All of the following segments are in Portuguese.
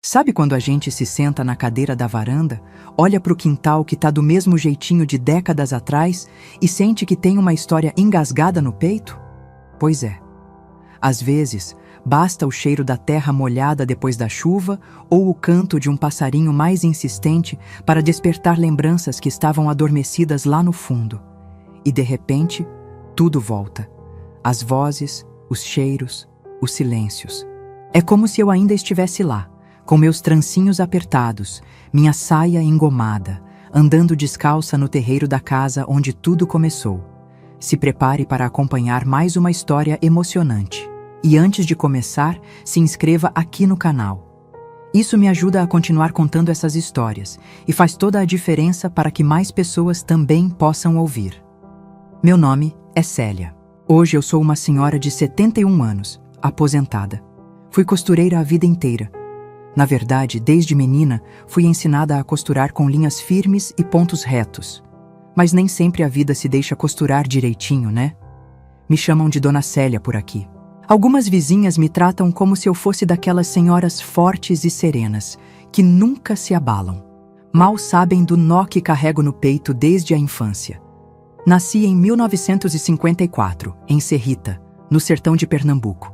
Sabe quando a gente se senta na cadeira da varanda, olha para o quintal que tá do mesmo jeitinho de décadas atrás e sente que tem uma história engasgada no peito? Pois é. Às vezes, basta o cheiro da terra molhada depois da chuva ou o canto de um passarinho mais insistente para despertar lembranças que estavam adormecidas lá no fundo. E de repente, tudo volta. As vozes, os cheiros, os silêncios. É como se eu ainda estivesse lá, com meus trancinhos apertados, minha saia engomada, andando descalça no terreiro da casa onde tudo começou. Se prepare para acompanhar mais uma história emocionante. E antes de começar, se inscreva aqui no canal. Isso me ajuda a continuar contando essas histórias e faz toda a diferença para que mais pessoas também possam ouvir. Meu nome é Célia. Hoje eu sou uma senhora de 71 anos, aposentada. Fui costureira a vida inteira. Na verdade, desde menina, fui ensinada a costurar com linhas firmes e pontos retos. Mas nem sempre a vida se deixa costurar direitinho, né? Me chamam de Dona Célia por aqui. Algumas vizinhas me tratam como se eu fosse daquelas senhoras fortes e serenas, que nunca se abalam. Mal sabem do nó que carrego no peito desde a infância. Nasci em 1954, em Serrita, no sertão de Pernambuco.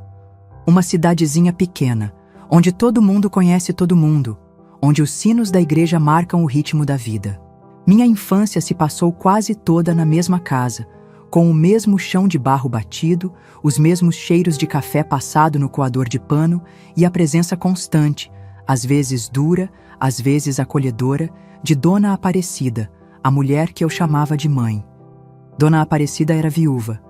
Uma cidadezinha pequena, onde todo mundo conhece todo mundo, onde os sinos da igreja marcam o ritmo da vida. Minha infância se passou quase toda na mesma casa, com o mesmo chão de barro batido, os mesmos cheiros de café passado no coador de pano e a presença constante, às vezes dura, às vezes acolhedora, de Dona Aparecida, a mulher que eu chamava de mãe. Dona Aparecida era viúva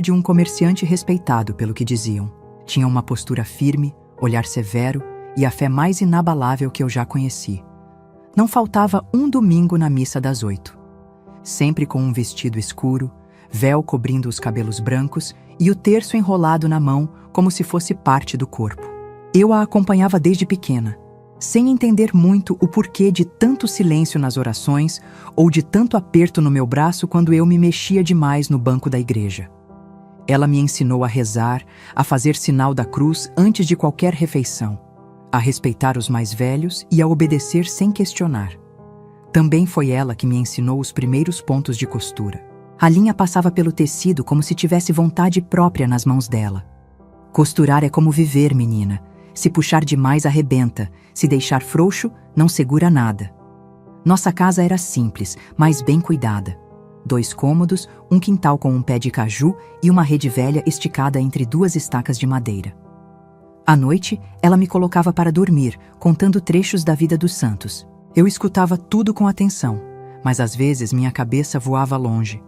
de um comerciante respeitado, pelo que diziam. Tinha uma postura firme, olhar severo e a fé mais inabalável que eu já conheci. Não faltava um domingo na missa das 8. Sempre com um vestido escuro, véu cobrindo os cabelos brancos e o terço enrolado na mão como se fosse parte do corpo. Eu a acompanhava desde pequena, sem entender muito o porquê de tanto silêncio nas orações ou de tanto aperto no meu braço quando eu me mexia demais no banco da igreja. Ela me ensinou a rezar, a fazer sinal da cruz antes de qualquer refeição, a respeitar os mais velhos e a obedecer sem questionar. Também foi ela que me ensinou os primeiros pontos de costura. A linha passava pelo tecido como se tivesse vontade própria nas mãos dela. Costurar é como viver, menina. Se puxar demais, arrebenta. Se deixar frouxo, não segura nada. Nossa casa era simples, mas bem cuidada. 2 cômodos, um quintal com um pé de caju e uma rede velha esticada entre 2 estacas de madeira. À noite, ela me colocava para dormir, contando trechos da vida dos santos. Eu escutava tudo com atenção, mas às vezes minha cabeça voava longe.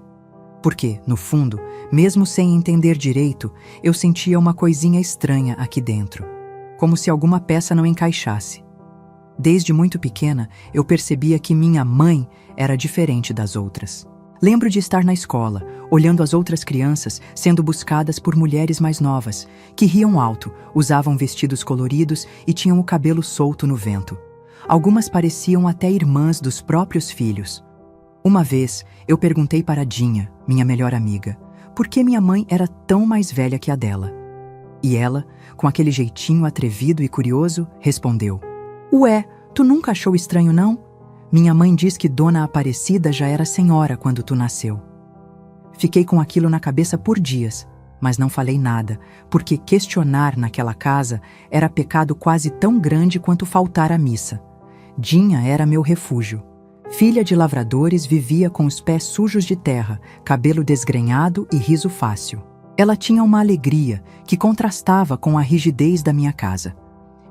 Porque, no fundo, mesmo sem entender direito, eu sentia uma coisinha estranha aqui dentro, como se alguma peça não encaixasse. Desde muito pequena, eu percebia que minha mãe era diferente das outras. Lembro de estar na escola, olhando as outras crianças sendo buscadas por mulheres mais novas, que riam alto, usavam vestidos coloridos e tinham o cabelo solto no vento. Algumas pareciam até irmãs dos próprios filhos. Uma vez, eu perguntei para Dinha, minha melhor amiga, por que minha mãe era tão mais velha que a dela. E ela, com aquele jeitinho atrevido e curioso, respondeu: "Ué, tu nunca achou estranho, não? Minha mãe diz que Dona Aparecida já era senhora quando tu nasceu." Fiquei com aquilo na cabeça por dias, mas não falei nada, porque questionar naquela casa era pecado quase tão grande quanto faltar à missa. Dinha era meu refúgio. Filha de lavradores, vivia com os pés sujos de terra, cabelo desgrenhado e riso fácil. Ela tinha uma alegria que contrastava com a rigidez da minha casa.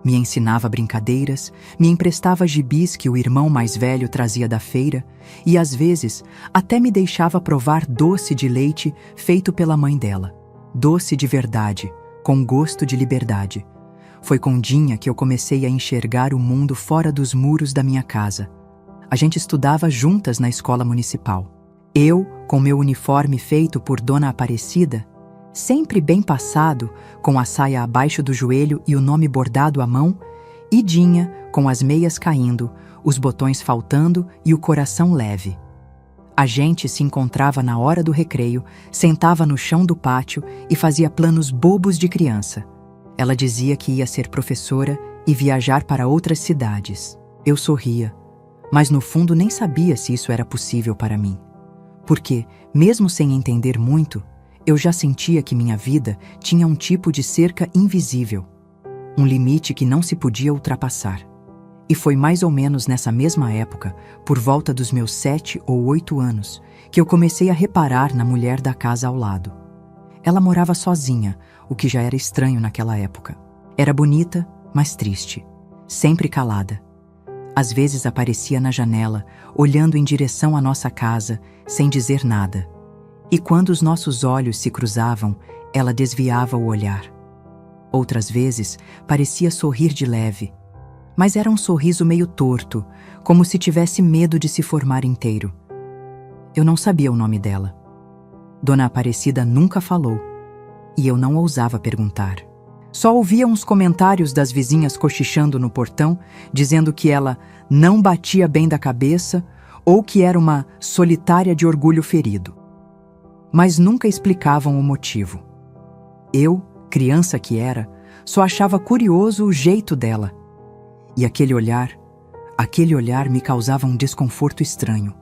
Me ensinava brincadeiras, me emprestava gibis que o irmão mais velho trazia da feira e, às vezes, até me deixava provar doce de leite feito pela mãe dela. Doce de verdade, com gosto de liberdade. Foi com Dinha que eu comecei a enxergar o mundo fora dos muros da minha casa. A gente estudava juntas na escola municipal. Eu, com meu uniforme feito por Dona Aparecida, sempre bem passado, com a saia abaixo do joelho e o nome bordado à mão, e Dinha, com as meias caindo, os botões faltando e o coração leve. A gente se encontrava na hora do recreio, sentava no chão do pátio e fazia planos bobos de criança. Ela dizia que ia ser professora e viajar para outras cidades. Eu sorria, mas no fundo nem sabia se isso era possível para mim. Porque, mesmo sem entender muito, eu já sentia que minha vida tinha um tipo de cerca invisível, um limite que não se podia ultrapassar. E foi mais ou menos nessa mesma época, por volta dos meus 7 ou 8 anos, que eu comecei a reparar na mulher da casa ao lado. Ela morava sozinha, o que já era estranho naquela época. Era bonita, mas triste, sempre calada. Às vezes aparecia na janela, olhando em direção à nossa casa, sem dizer nada. E quando os nossos olhos se cruzavam, ela desviava o olhar. Outras vezes, parecia sorrir de leve, mas era um sorriso meio torto, como se tivesse medo de se formar inteiro. Eu não sabia o nome dela. Dona Aparecida nunca falou, e eu não ousava perguntar. Só ouvia uns comentários das vizinhas cochichando no portão, dizendo que ela não batia bem da cabeça ou que era uma solitária de orgulho ferido. Mas nunca explicavam o motivo. Eu, criança que era, só achava curioso o jeito dela. E aquele olhar me causava um desconforto estranho.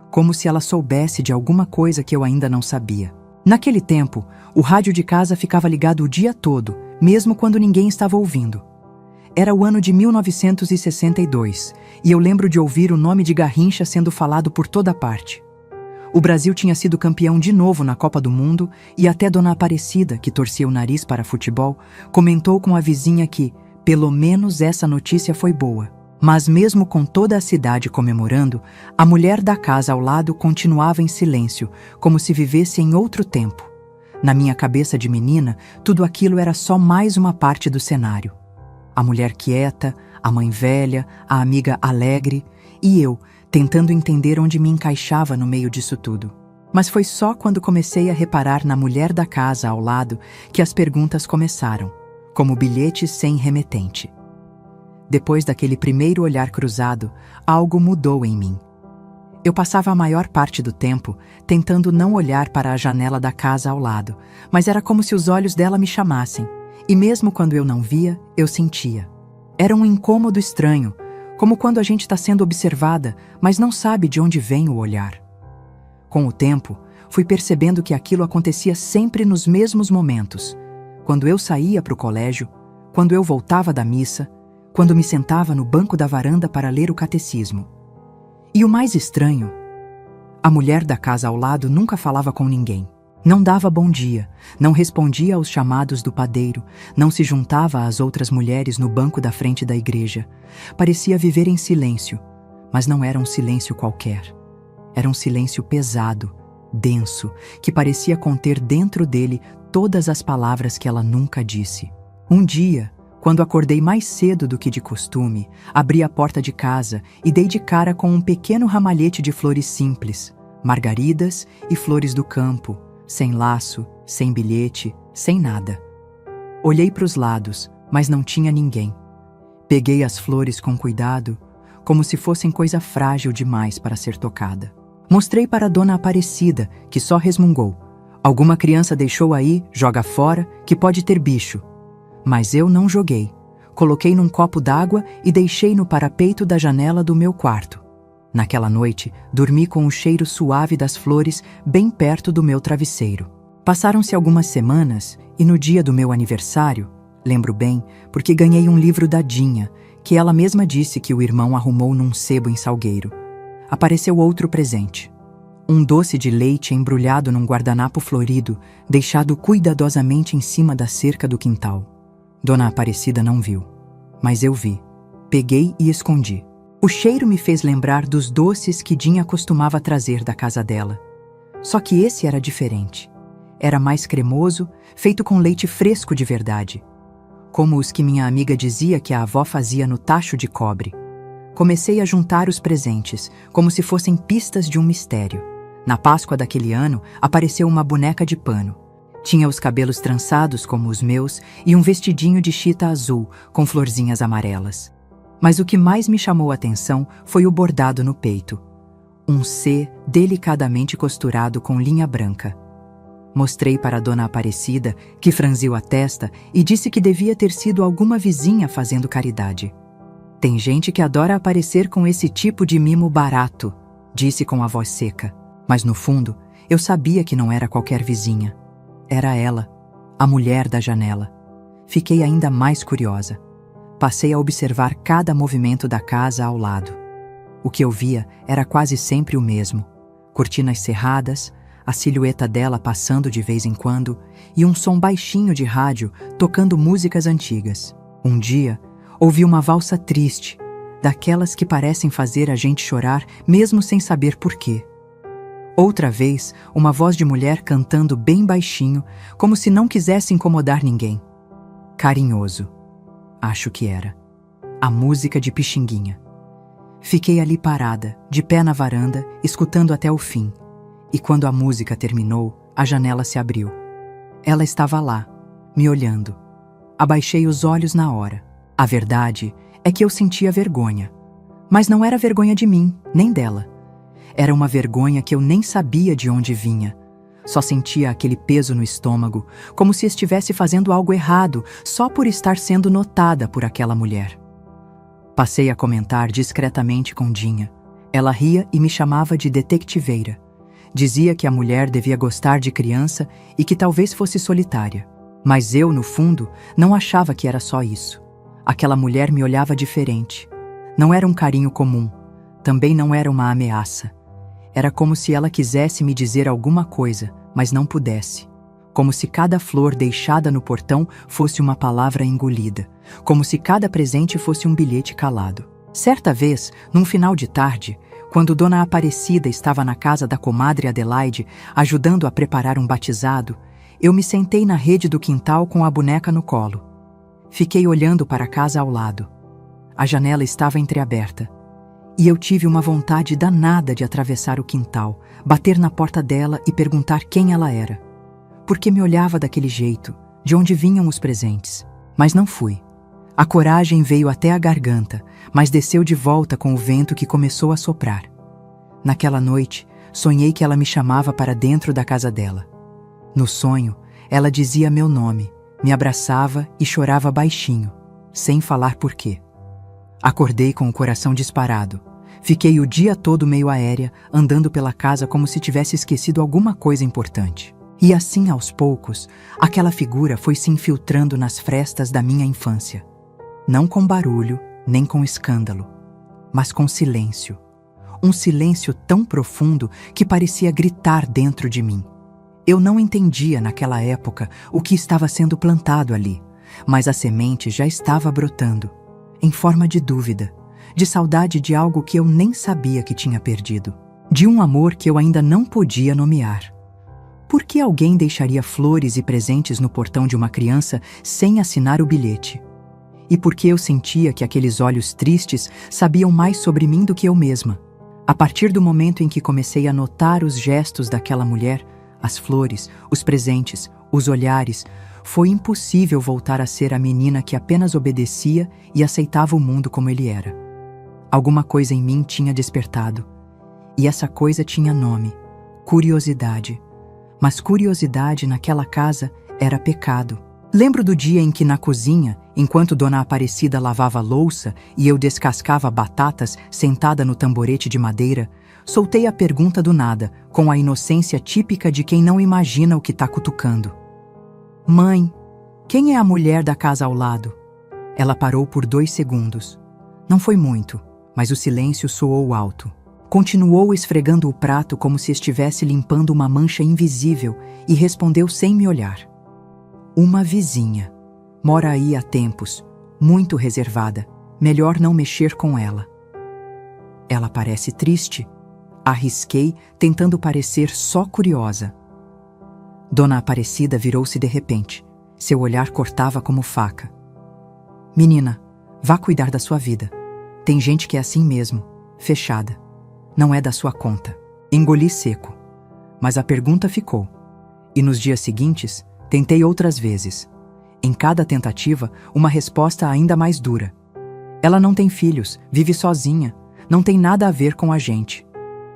Como se ela soubesse de alguma coisa que eu ainda não sabia. Naquele tempo, o rádio de casa ficava ligado o dia todo, mesmo quando ninguém estava ouvindo. Era o ano de 1962, e eu lembro de ouvir o nome de Garrincha sendo falado por toda parte. O Brasil tinha sido campeão de novo na Copa do Mundo, e até Dona Aparecida, que torcia o nariz para futebol, comentou com a vizinha que, pelo menos essa notícia foi boa. Mas mesmo com toda a cidade comemorando, a mulher da casa ao lado continuava em silêncio, como se vivesse em outro tempo. Na minha cabeça de menina, tudo aquilo era só mais uma parte do cenário. A mulher quieta, a mãe velha, a amiga alegre, e eu, tentando entender onde me encaixava no meio disso tudo. Mas foi só quando comecei a reparar na mulher da casa ao lado que as perguntas começaram, como bilhetes sem remetente. Depois daquele primeiro olhar cruzado, algo mudou em mim. Eu passava a maior parte do tempo tentando não olhar para a janela da casa ao lado, mas era como se os olhos dela me chamassem, e mesmo quando eu não via, eu sentia. Era um incômodo estranho, como quando a gente está sendo observada, mas não sabe de onde vem o olhar. Com o tempo, fui percebendo que aquilo acontecia sempre nos mesmos momentos, quando eu saía para o colégio, quando eu voltava da missa, quando me sentava no banco da varanda para ler o catecismo. E o mais estranho, a mulher da casa ao lado nunca falava com ninguém. Não dava bom dia, não respondia aos chamados do padeiro, não se juntava às outras mulheres no banco da frente da igreja. Parecia viver em silêncio, mas não era um silêncio qualquer. Era um silêncio pesado, denso, que parecia conter dentro dele todas as palavras que ela nunca disse. Um dia, quando acordei mais cedo do que de costume, abri a porta de casa e dei de cara com um pequeno ramalhete de flores simples, margaridas e flores do campo, sem laço, sem bilhete, sem nada. Olhei para os lados, mas não tinha ninguém. Peguei as flores com cuidado, como se fossem coisa frágil demais para ser tocada. Mostrei para a Dona Aparecida, que só resmungou. Alguma criança deixou aí, joga fora, que pode ter bicho. Mas eu não joguei. Coloquei num copo d'água e deixei no parapeito da janela do meu quarto. Naquela noite, dormi com o cheiro suave das flores bem perto do meu travesseiro. Passaram-se algumas semanas e no dia do meu aniversário, lembro bem, porque ganhei um livro da Dinha, que ela mesma disse que o irmão arrumou num sebo em Salgueiro. Apareceu outro presente. Um doce de leite embrulhado num guardanapo florido, deixado cuidadosamente em cima da cerca do quintal. Dona Aparecida não viu, mas eu vi. Peguei e escondi. O cheiro me fez lembrar dos doces que Dinha costumava trazer da casa dela. Só que esse era diferente. Era mais cremoso, feito com leite fresco de verdade. Como os que minha amiga dizia que a avó fazia no tacho de cobre. Comecei a juntar os presentes, como se fossem pistas de um mistério. Na Páscoa daquele ano, apareceu uma boneca de pano. Tinha os cabelos trançados como os meus e um vestidinho de chita azul com florzinhas amarelas. Mas o que mais me chamou a atenção foi o bordado no peito. Um C delicadamente costurado com linha branca. Mostrei para Dona Aparecida, que franziu a testa e disse que devia ter sido alguma vizinha fazendo caridade. Tem gente que adora aparecer com esse tipo de mimo barato, disse com a voz seca. Mas no fundo, eu sabia que não era qualquer vizinha. Era ela, a mulher da janela. Fiquei ainda mais curiosa. Passei a observar cada movimento da casa ao lado. O que eu via era quase sempre o mesmo. Cortinas cerradas, a silhueta dela passando de vez em quando e um som baixinho de rádio tocando músicas antigas. Um dia, ouvi uma valsa triste, daquelas que parecem fazer a gente chorar mesmo sem saber por quê. Outra vez, uma voz de mulher cantando bem baixinho, como se não quisesse incomodar ninguém. Carinhoso. Acho que era. A música de Pixinguinha. Fiquei ali parada, de pé na varanda, escutando até o fim. E quando a música terminou, a janela se abriu. Ela estava lá, me olhando. Abaixei os olhos na hora. A verdade é que eu sentia vergonha. Mas não era vergonha de mim, nem dela. Era uma vergonha que eu nem sabia de onde vinha. Só sentia aquele peso no estômago, como se estivesse fazendo algo errado, só por estar sendo notada por aquela mulher. Passei a comentar discretamente com Dinha. Ela ria e me chamava de detectiveira. Dizia que a mulher devia gostar de criança e que talvez fosse solitária. Mas eu, no fundo, não achava que era só isso. Aquela mulher me olhava diferente. Não era um carinho comum. Também não era uma ameaça. Era como se ela quisesse me dizer alguma coisa, mas não pudesse. Como se cada flor deixada no portão fosse uma palavra engolida. Como se cada presente fosse um bilhete calado. Certa vez, num final de tarde, quando Dona Aparecida estava na casa da comadre Adelaide, ajudando a preparar um batizado, eu me sentei na rede do quintal com a boneca no colo. Fiquei olhando para a casa ao lado. A janela estava entreaberta. E eu tive uma vontade danada de atravessar o quintal, bater na porta dela e perguntar quem ela era. Por que me olhava daquele jeito? De onde vinham os presentes? Mas não fui. A coragem veio até a garganta, mas desceu de volta com o vento que começou a soprar. Naquela noite, sonhei que ela me chamava para dentro da casa dela. No sonho, ela dizia meu nome, me abraçava e chorava baixinho, sem falar por quê. Acordei com o coração disparado. Fiquei o dia todo meio aérea, andando pela casa como se tivesse esquecido alguma coisa importante. E assim, aos poucos, aquela figura foi se infiltrando nas frestas da minha infância. Não com barulho, nem com escândalo, mas com silêncio. Um silêncio tão profundo que parecia gritar dentro de mim. Eu não entendia naquela época o que estava sendo plantado ali, mas a semente já estava brotando, em forma de dúvida, de saudade de algo que eu nem sabia que tinha perdido, de um amor que eu ainda não podia nomear. Por que alguém deixaria flores e presentes no portão de uma criança sem assinar o bilhete? E por que eu sentia que aqueles olhos tristes sabiam mais sobre mim do que eu mesma? A partir do momento em que comecei a notar os gestos daquela mulher, as flores, os presentes, os olhares, foi impossível voltar a ser a menina que apenas obedecia e aceitava o mundo como ele era. Alguma coisa em mim tinha despertado. E essa coisa tinha nome: curiosidade. Mas curiosidade naquela casa era pecado. Lembro do dia em que na cozinha, enquanto Dona Aparecida lavava a louça e eu descascava batatas sentada no tamborete de madeira, soltei a pergunta do nada, com a inocência típica de quem não imagina o que está cutucando. Mãe, quem é a mulher da casa ao lado? Ela parou por 2 segundos. Não foi muito, mas o silêncio soou alto. Continuou esfregando o prato como se estivesse limpando uma mancha invisível e respondeu sem me olhar. Uma vizinha. Mora aí há tempos, muito reservada. Melhor não mexer com ela. Ela parece triste. Arrisquei, tentando parecer só curiosa. Dona Aparecida virou-se de repente. Seu olhar cortava como faca. Menina, vá cuidar da sua vida. Tem gente que é assim mesmo, fechada. Não é da sua conta. Engoli seco. Mas a pergunta ficou. E nos dias seguintes, tentei outras vezes. Em cada tentativa, uma resposta ainda mais dura. Ela não tem filhos, vive sozinha, não tem nada a ver com a gente.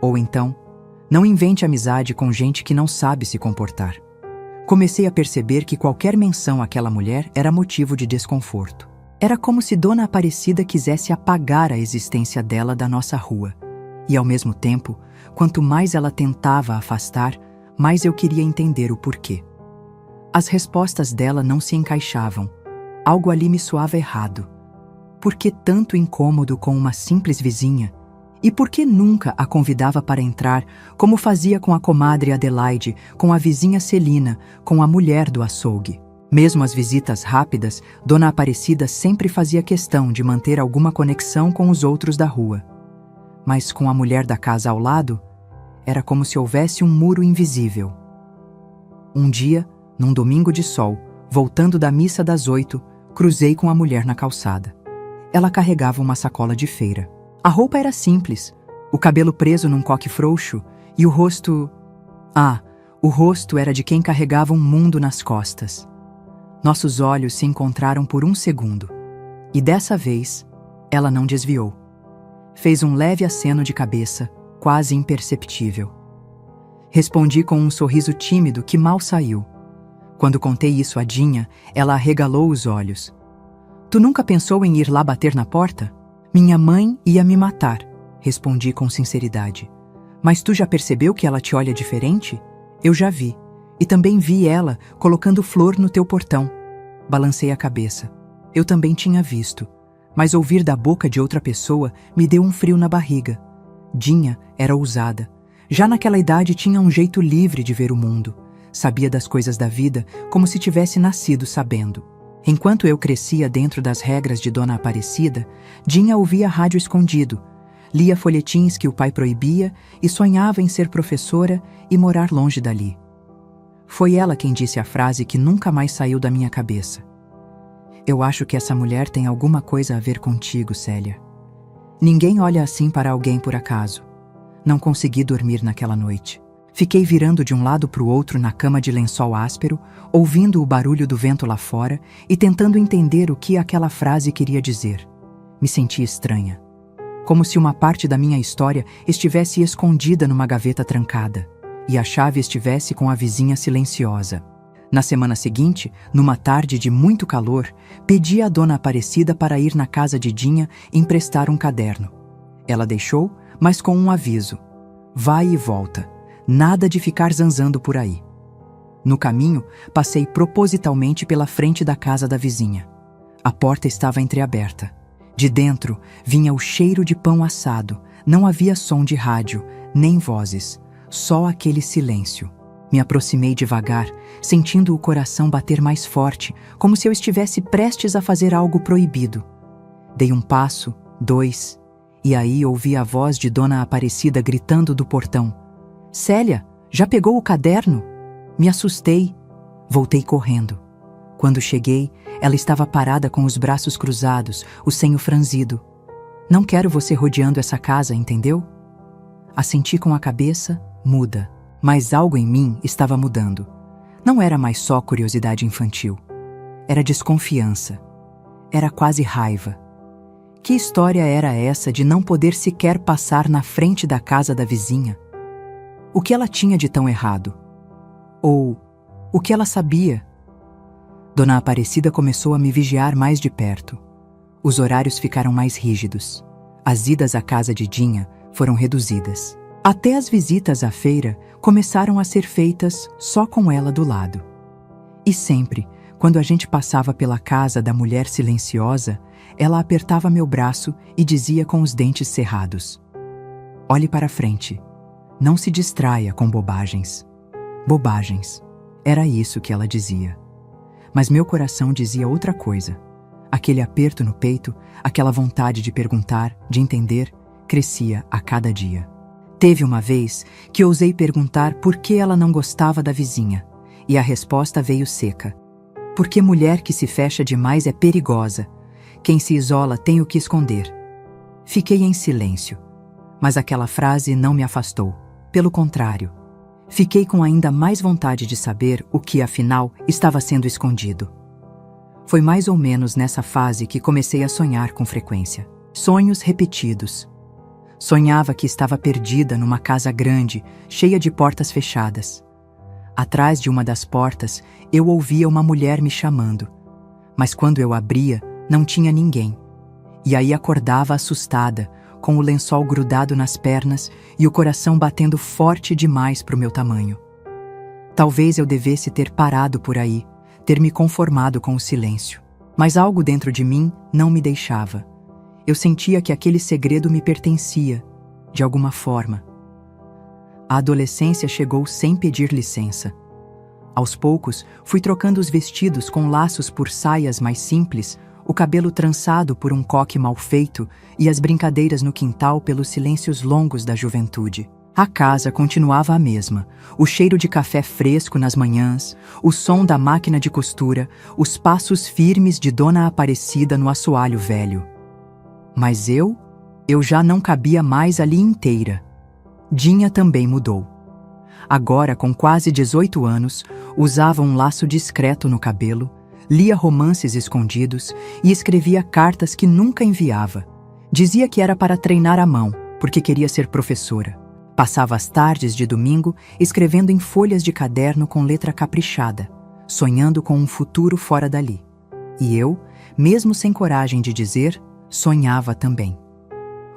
Ou então, não invente amizade com gente que não sabe se comportar. Comecei a perceber que qualquer menção àquela mulher era motivo de desconforto. Era como se Dona Aparecida quisesse apagar a existência dela da nossa rua. E, ao mesmo tempo, quanto mais ela tentava afastar, mais eu queria entender o porquê. As respostas dela não se encaixavam. Algo ali me soava errado. Por que tanto incômodo com uma simples vizinha? E por que nunca a convidava para entrar, como fazia com a comadre Adelaide, com a vizinha Celina, com a mulher do açougue? Mesmo as visitas rápidas, Dona Aparecida sempre fazia questão de manter alguma conexão com os outros da rua. Mas com a mulher da casa ao lado, era como se houvesse um muro invisível. Um dia, num domingo de sol, voltando da missa das 8, cruzei com a mulher na calçada. Ela carregava uma sacola de feira. A roupa era simples, o cabelo preso num coque frouxo e o rosto... o rosto era de quem carregava um mundo nas costas. Nossos olhos se encontraram por um segundo, e dessa vez, ela não desviou. Fez um leve aceno de cabeça, quase imperceptível. Respondi com um sorriso tímido que mal saiu. Quando contei isso a Dinha, ela arregalou os olhos. Tu nunca pensou em ir lá bater na porta? Minha mãe ia me matar, respondi com sinceridade. Mas tu já percebeu que ela te olha diferente? Eu já vi. E também vi ela colocando flor no teu portão. Balancei a cabeça. Eu também tinha visto. Mas ouvir da boca de outra pessoa me deu um frio na barriga. Dinha era ousada. Já naquela idade tinha um jeito livre de ver o mundo. Sabia das coisas da vida como se tivesse nascido sabendo. Enquanto eu crescia dentro das regras de Dona Aparecida, Dinha ouvia rádio escondido, lia folhetins que o pai proibia e sonhava em ser professora e morar longe dali. Foi ela quem disse a frase que nunca mais saiu da minha cabeça. Eu acho que essa mulher tem alguma coisa a ver contigo, Célia. Ninguém olha assim para alguém por acaso. Não consegui dormir naquela noite. Fiquei virando de um lado para o outro na cama de lençol áspero, ouvindo o barulho do vento lá fora e tentando entender o que aquela frase queria dizer. Me senti estranha. Como se uma parte da minha história estivesse escondida numa gaveta trancada e a chave estivesse com a vizinha silenciosa. Na semana seguinte, numa tarde de muito calor, pedi à Dona Aparecida para ir na casa de Dinha emprestar um caderno. Ela deixou, mas com um aviso. Vai e volta. Nada de ficar zanzando por aí. No caminho, passei propositalmente pela frente da casa da vizinha. A porta estava entreaberta. De dentro, vinha o cheiro de pão assado. Não havia som de rádio, nem vozes. Só aquele silêncio. Me aproximei devagar, sentindo o coração bater mais forte, como se eu estivesse prestes a fazer algo proibido. Dei um passo, 2, e aí ouvi a voz de Dona Aparecida gritando do portão. Célia, já pegou o caderno? Me assustei. Voltei correndo. Quando cheguei, ela estava parada com os braços cruzados, o senho franzido. Não quero você rodeando essa casa, entendeu? Assenti com a cabeça, muda. Mas algo em mim estava mudando. Não era mais só curiosidade infantil. Era desconfiança. Era quase raiva. Que história era essa de não poder sequer passar na frente da casa da vizinha? O que ela tinha de tão errado? Ou o que ela sabia? Dona Aparecida começou a me vigiar mais de perto. Os horários ficaram mais rígidos. As idas à casa de Dinha foram reduzidas. Até as visitas à feira começaram a ser feitas só com ela do lado. E sempre, quando a gente passava pela casa da mulher silenciosa, ela apertava meu braço e dizia com os dentes cerrados: olhe para frente. Não se distraia com bobagens. Bobagens. Era isso que ela dizia. Mas meu coração dizia outra coisa. Aquele aperto no peito, aquela vontade de perguntar, de entender, crescia a cada dia. Teve uma vez que ousei perguntar por que ela não gostava da vizinha, e a resposta veio seca. Porque mulher que se fecha demais é perigosa. Quem se isola tem o que esconder. Fiquei em silêncio, mas aquela frase não me afastou. Pelo contrário, fiquei com ainda mais vontade de saber o que, afinal, estava sendo escondido. Foi mais ou menos nessa fase que comecei a sonhar com frequência. Sonhos repetidos. Sonhava que estava perdida numa casa grande, cheia de portas fechadas. Atrás de uma das portas, eu ouvia uma mulher me chamando. Mas quando eu abria, não tinha ninguém. E aí acordava assustada, com o lençol grudado nas pernas e o coração batendo forte demais para o meu tamanho. Talvez eu devesse ter parado por aí, ter me conformado com o silêncio. Mas algo dentro de mim não me deixava. Eu sentia que aquele segredo me pertencia, de alguma forma. A adolescência chegou sem pedir licença. Aos poucos, fui trocando os vestidos com laços por saias mais simples, o cabelo trançado por um coque mal feito e as brincadeiras no quintal pelos silêncios longos da juventude. A casa continuava a mesma, o cheiro de café fresco nas manhãs, o som da máquina de costura, os passos firmes de Dona Aparecida no assoalho velho. Mas eu já não cabia mais ali inteira. Dinha também mudou. Agora, com quase 18 anos, usava um laço discreto no cabelo, lia romances escondidos e escrevia cartas que nunca enviava. Dizia que era para treinar a mão, porque queria ser professora. Passava as tardes de domingo escrevendo em folhas de caderno com letra caprichada, sonhando com um futuro fora dali. E eu, mesmo sem coragem de dizer, sonhava também.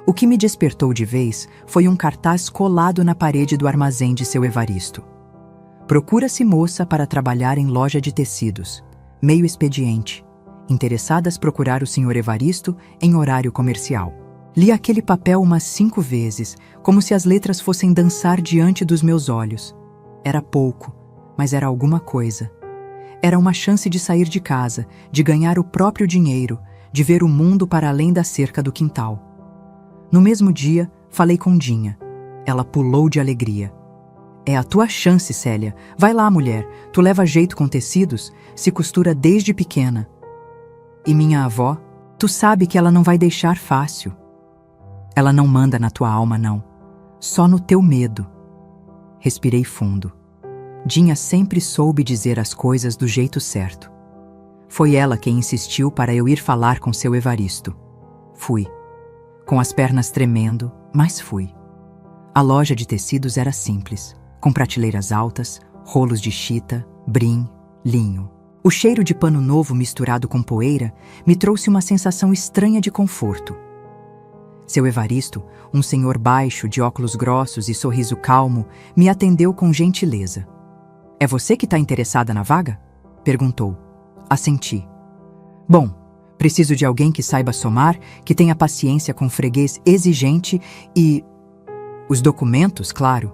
O que me despertou de vez foi um cartaz colado na parede do armazém de seu Evaristo. Procura-se moça para trabalhar em loja de tecidos, meio expediente, interessadas procurar o Sr. Evaristo em horário comercial. Li aquele papel umas 5 vezes, como se as letras fossem dançar diante dos meus olhos. Era pouco, mas era alguma coisa. Era uma chance de sair de casa, de ganhar o próprio dinheiro, de ver o mundo para além da cerca do quintal. No mesmo dia, falei com Dinha. Ela pulou de alegria. É a tua chance, Célia. Vai lá, mulher. Tu leva jeito com tecidos, se costura desde pequena. E minha avó, tu sabe que ela não vai deixar fácil. Ela não manda na tua alma, não. Só no teu medo. Respirei fundo. Dinha sempre soube dizer as coisas do jeito certo. Foi ela quem insistiu para eu ir falar com seu Evaristo. Fui. Com as pernas tremendo, mas fui. A loja de tecidos era simples, com prateleiras altas, rolos de chita, brim, linho. O cheiro de pano novo misturado com poeira me trouxe uma sensação estranha de conforto. Seu Evaristo, um senhor baixo, de óculos grossos e sorriso calmo, me atendeu com gentileza. — É você que está interessada na vaga? Perguntou. Assenti. — Bom, preciso de alguém que saiba somar, que tenha paciência com freguês exigente e... Os documentos, claro.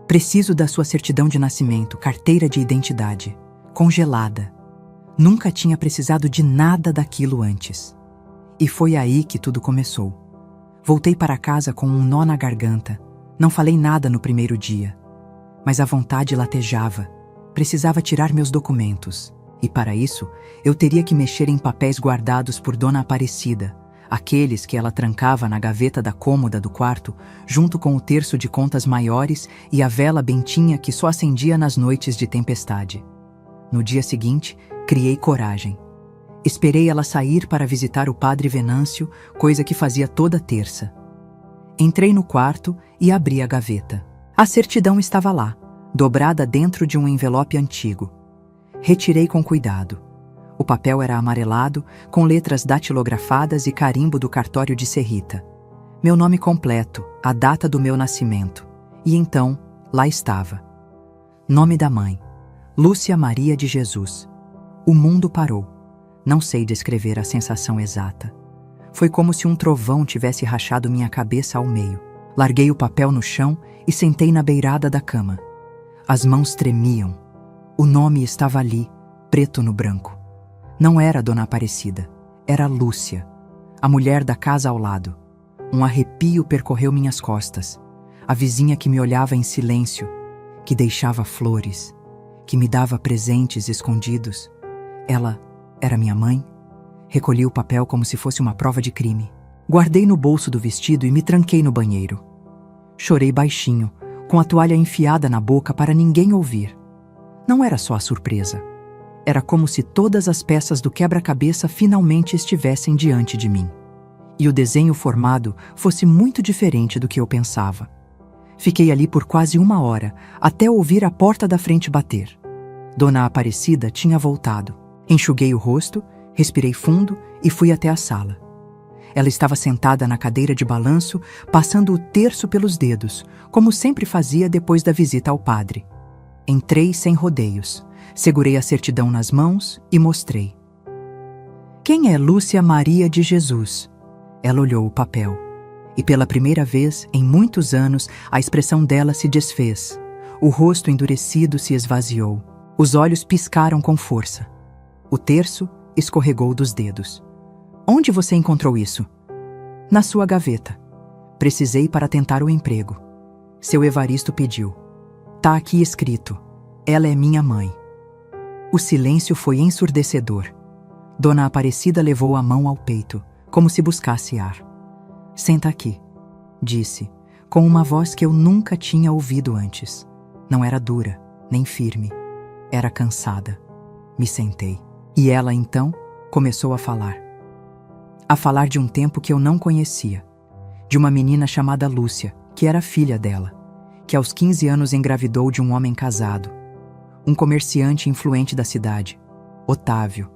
Preciso da sua certidão de nascimento, carteira de identidade. Congelada. Nunca tinha precisado de nada daquilo antes. E foi aí que tudo começou. Voltei para casa com um nó na garganta. Não falei nada no primeiro dia. Mas a vontade latejava. Precisava tirar meus documentos. E para isso, eu teria que mexer em papéis guardados por Dona Aparecida, aqueles que ela trancava na gaveta da cômoda do quarto, junto com o terço de contas maiores e a vela bentinha que só acendia nas noites de tempestade. No dia seguinte, criei coragem. Esperei ela sair para visitar o padre Venâncio, coisa que fazia toda terça. Entrei no quarto e abri a gaveta. A certidão estava lá, dobrada dentro de um envelope antigo. Retirei com cuidado. O papel era amarelado, com letras datilografadas e carimbo do cartório de Serrita. Meu nome completo, a data do meu nascimento. E então, lá estava. Nome da mãe: Lúcia Maria de Jesus. O mundo parou. Não sei descrever a sensação exata. Foi como se um trovão tivesse rachado minha cabeça ao meio. Larguei o papel no chão e sentei na beirada da cama. As mãos tremiam. O nome estava ali, preto no branco. Não era Dona Aparecida, era Lúcia, a mulher da casa ao lado. Um arrepio percorreu minhas costas. A vizinha que me olhava em silêncio, que deixava flores, que me dava presentes escondidos. Ela era minha mãe? Recolhi o papel como se fosse uma prova de crime. Guardei no bolso do vestido e me tranquei no banheiro. Chorei baixinho, com a toalha enfiada na boca para ninguém ouvir. Não era só a surpresa. Era como se todas as peças do quebra-cabeça finalmente estivessem diante de mim. E o desenho formado fosse muito diferente do que eu pensava. Fiquei ali por quase 1 hora, até ouvir a porta da frente bater. Dona Aparecida tinha voltado. Enxuguei o rosto, respirei fundo e fui até a sala. Ela estava sentada na cadeira de balanço, passando o terço pelos dedos, como sempre fazia depois da visita ao padre. Entrei sem rodeios, segurei a certidão nas mãos e mostrei. Quem é Lúcia Maria de Jesus? Ela olhou o papel. E pela primeira vez, em muitos anos, a expressão dela se desfez. O rosto endurecido se esvaziou. Os olhos piscaram com força. O terço escorregou dos dedos. Onde você encontrou isso? Na sua gaveta. Precisei para tentar o emprego. Seu Evaristo pediu. Tá aqui escrito. Ela é minha mãe. O silêncio foi ensurdecedor. Dona Aparecida levou a mão ao peito, como se buscasse ar. Senta aqui, disse, com uma voz que eu nunca tinha ouvido antes. Não era dura, nem firme. Era cansada. Me sentei. E ela, então, começou a falar. A falar de um tempo que eu não conhecia. De uma menina chamada Lúcia, que era filha dela, que aos 15 anos engravidou de um homem casado. Um comerciante influente da cidade, Otávio,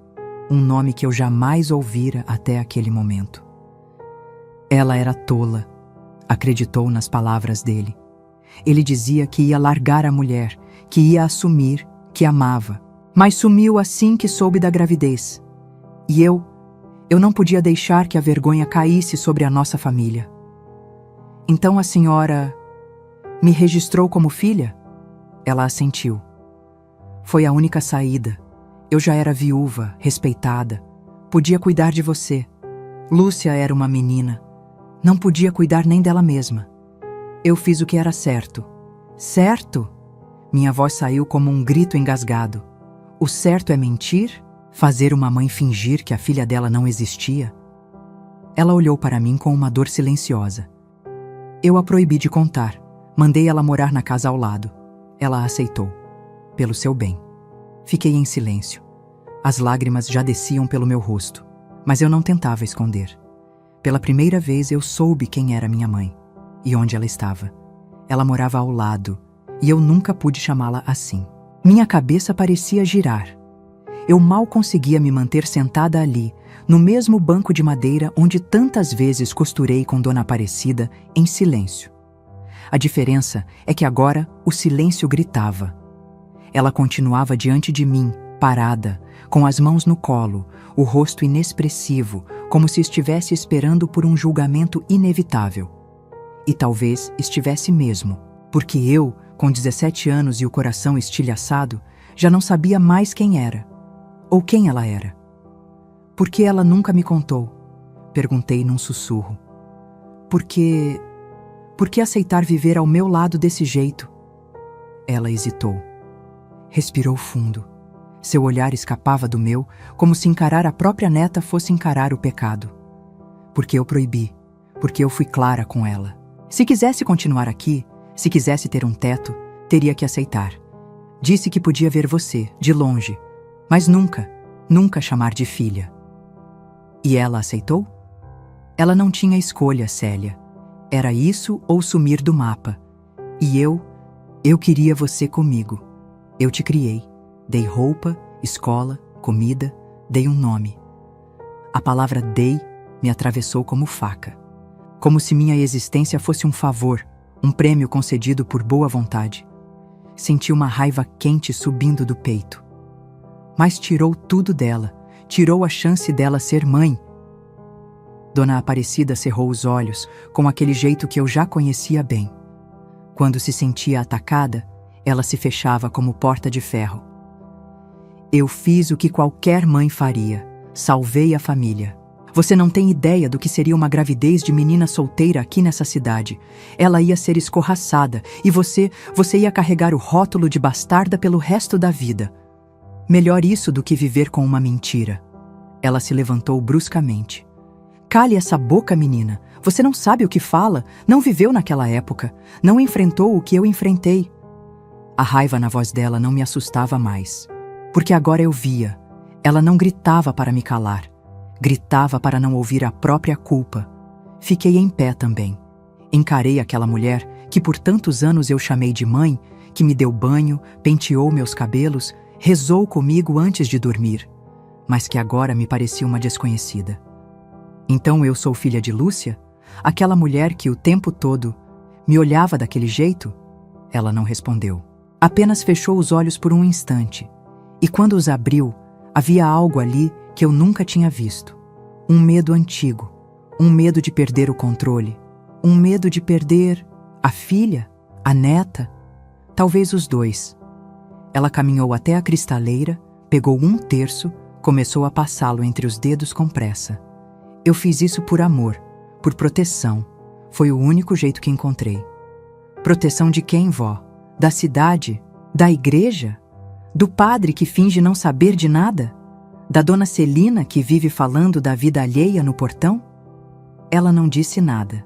um nome que eu jamais ouvira até aquele momento. Ela era tola, acreditou nas palavras dele. Ele dizia que ia largar a mulher, que ia assumir, que amava, mas sumiu assim que soube da gravidez. E eu não podia deixar que a vergonha caísse sobre a nossa família. Então a senhora me registrou como filha? Ela assentiu. Foi a única saída. Eu já era viúva, respeitada. Podia cuidar de você. Lúcia era uma menina. Não podia cuidar nem dela mesma. Eu fiz o que era certo. Certo? Minha voz saiu como um grito engasgado. O certo é mentir? Fazer uma mãe fingir que a filha dela não existia? Ela olhou para mim com uma dor silenciosa. Eu a proibi de contar. Mandei ela morar na casa ao lado. Ela aceitou. Pelo seu bem. Fiquei em silêncio. As lágrimas já desciam pelo meu rosto, mas eu não tentava esconder. Pela primeira vez eu soube quem era minha mãe e onde ela estava. Ela morava ao lado e eu nunca pude chamá-la assim. Minha cabeça parecia girar. Eu mal conseguia me manter sentada ali, no mesmo banco de madeira onde tantas vezes costurei com Dona Aparecida em silêncio. A diferença é que agora o silêncio gritava. Ela continuava diante de mim, parada, com as mãos no colo, o rosto inexpressivo, como se estivesse esperando por um julgamento inevitável. E talvez estivesse mesmo, porque eu, com 17 anos e o coração estilhaçado, já não sabia mais quem era, ou quem ela era. Por que ela nunca me contou? Perguntei num sussurro. Por que aceitar viver ao meu lado desse jeito? Ela hesitou. Respirou fundo. Seu olhar escapava do meu, como se encarar a própria neta fosse encarar o pecado. Porque eu proibi, porque eu fui clara com ela. Se quisesse continuar aqui, se quisesse ter um teto, teria que aceitar. Disse que podia ver você, de longe, mas nunca, nunca chamar de filha. E ela aceitou? Ela não tinha escolha, Célia. Era isso ou sumir do mapa. E eu queria você comigo. Eu te criei, dei roupa, escola, comida, dei um nome. A palavra dei me atravessou como faca. Como se minha existência fosse um favor, um prêmio concedido por boa vontade. Senti uma raiva quente subindo do peito. Mas tirou tudo dela, tirou a chance dela ser mãe. Dona Aparecida cerrou os olhos com aquele jeito que eu já conhecia bem. Quando se sentia atacada, ela se fechava como porta de ferro. Eu fiz o que qualquer mãe faria. Salvei a família. Você não tem ideia do que seria uma gravidez de menina solteira aqui nessa cidade. Ela ia ser escorraçada e você ia carregar o rótulo de bastarda pelo resto da vida. Melhor isso do que viver com uma mentira. Ela se levantou bruscamente. Cale essa boca, menina. Você não sabe o que fala, não viveu naquela época, não enfrentou o que eu enfrentei. A raiva na voz dela não me assustava mais, porque agora eu via. Ela não gritava para me calar, gritava para não ouvir a própria culpa. Fiquei em pé também. Encarei aquela mulher que por tantos anos eu chamei de mãe, que me deu banho, penteou meus cabelos, rezou comigo antes de dormir, mas que agora me parecia uma desconhecida. Então eu sou filha de Lúcia? Aquela mulher que o tempo todo me olhava daquele jeito? Ela não respondeu. Apenas fechou os olhos por um instante, e quando os abriu, havia algo ali que eu nunca tinha visto. Um medo antigo, um medo de perder o controle, um medo de perder a filha, a neta, talvez os dois. Ela caminhou até a cristaleira, pegou um terço, começou a passá-lo entre os dedos com pressa. Eu fiz isso por amor, por proteção. Foi o único jeito que encontrei. Proteção de quem, vó? Da cidade? Da igreja? Do padre que finge não saber de nada? Da dona Celina que vive falando da vida alheia no portão? Ela não disse nada.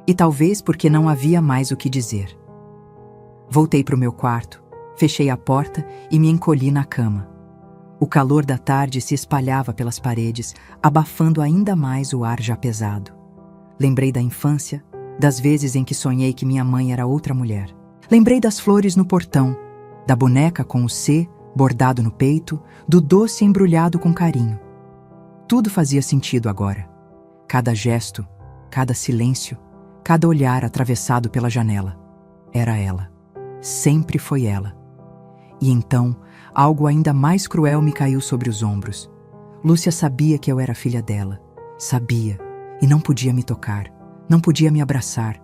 E talvez porque não havia mais o que dizer. Voltei para o meu quarto, fechei a porta e me encolhi na cama. O calor da tarde se espalhava pelas paredes, abafando ainda mais o ar já pesado. Lembrei da infância, das vezes em que sonhei que minha mãe era outra mulher. Lembrei das flores no portão, da boneca com o C bordado no peito, do doce embrulhado com carinho. Tudo fazia sentido agora. Cada gesto, cada silêncio, cada olhar atravessado pela janela. Era ela. Sempre foi ela. E então, algo ainda mais cruel me caiu sobre os ombros. Lúcia sabia que eu era filha dela. Sabia. E não podia me tocar. Não podia me abraçar.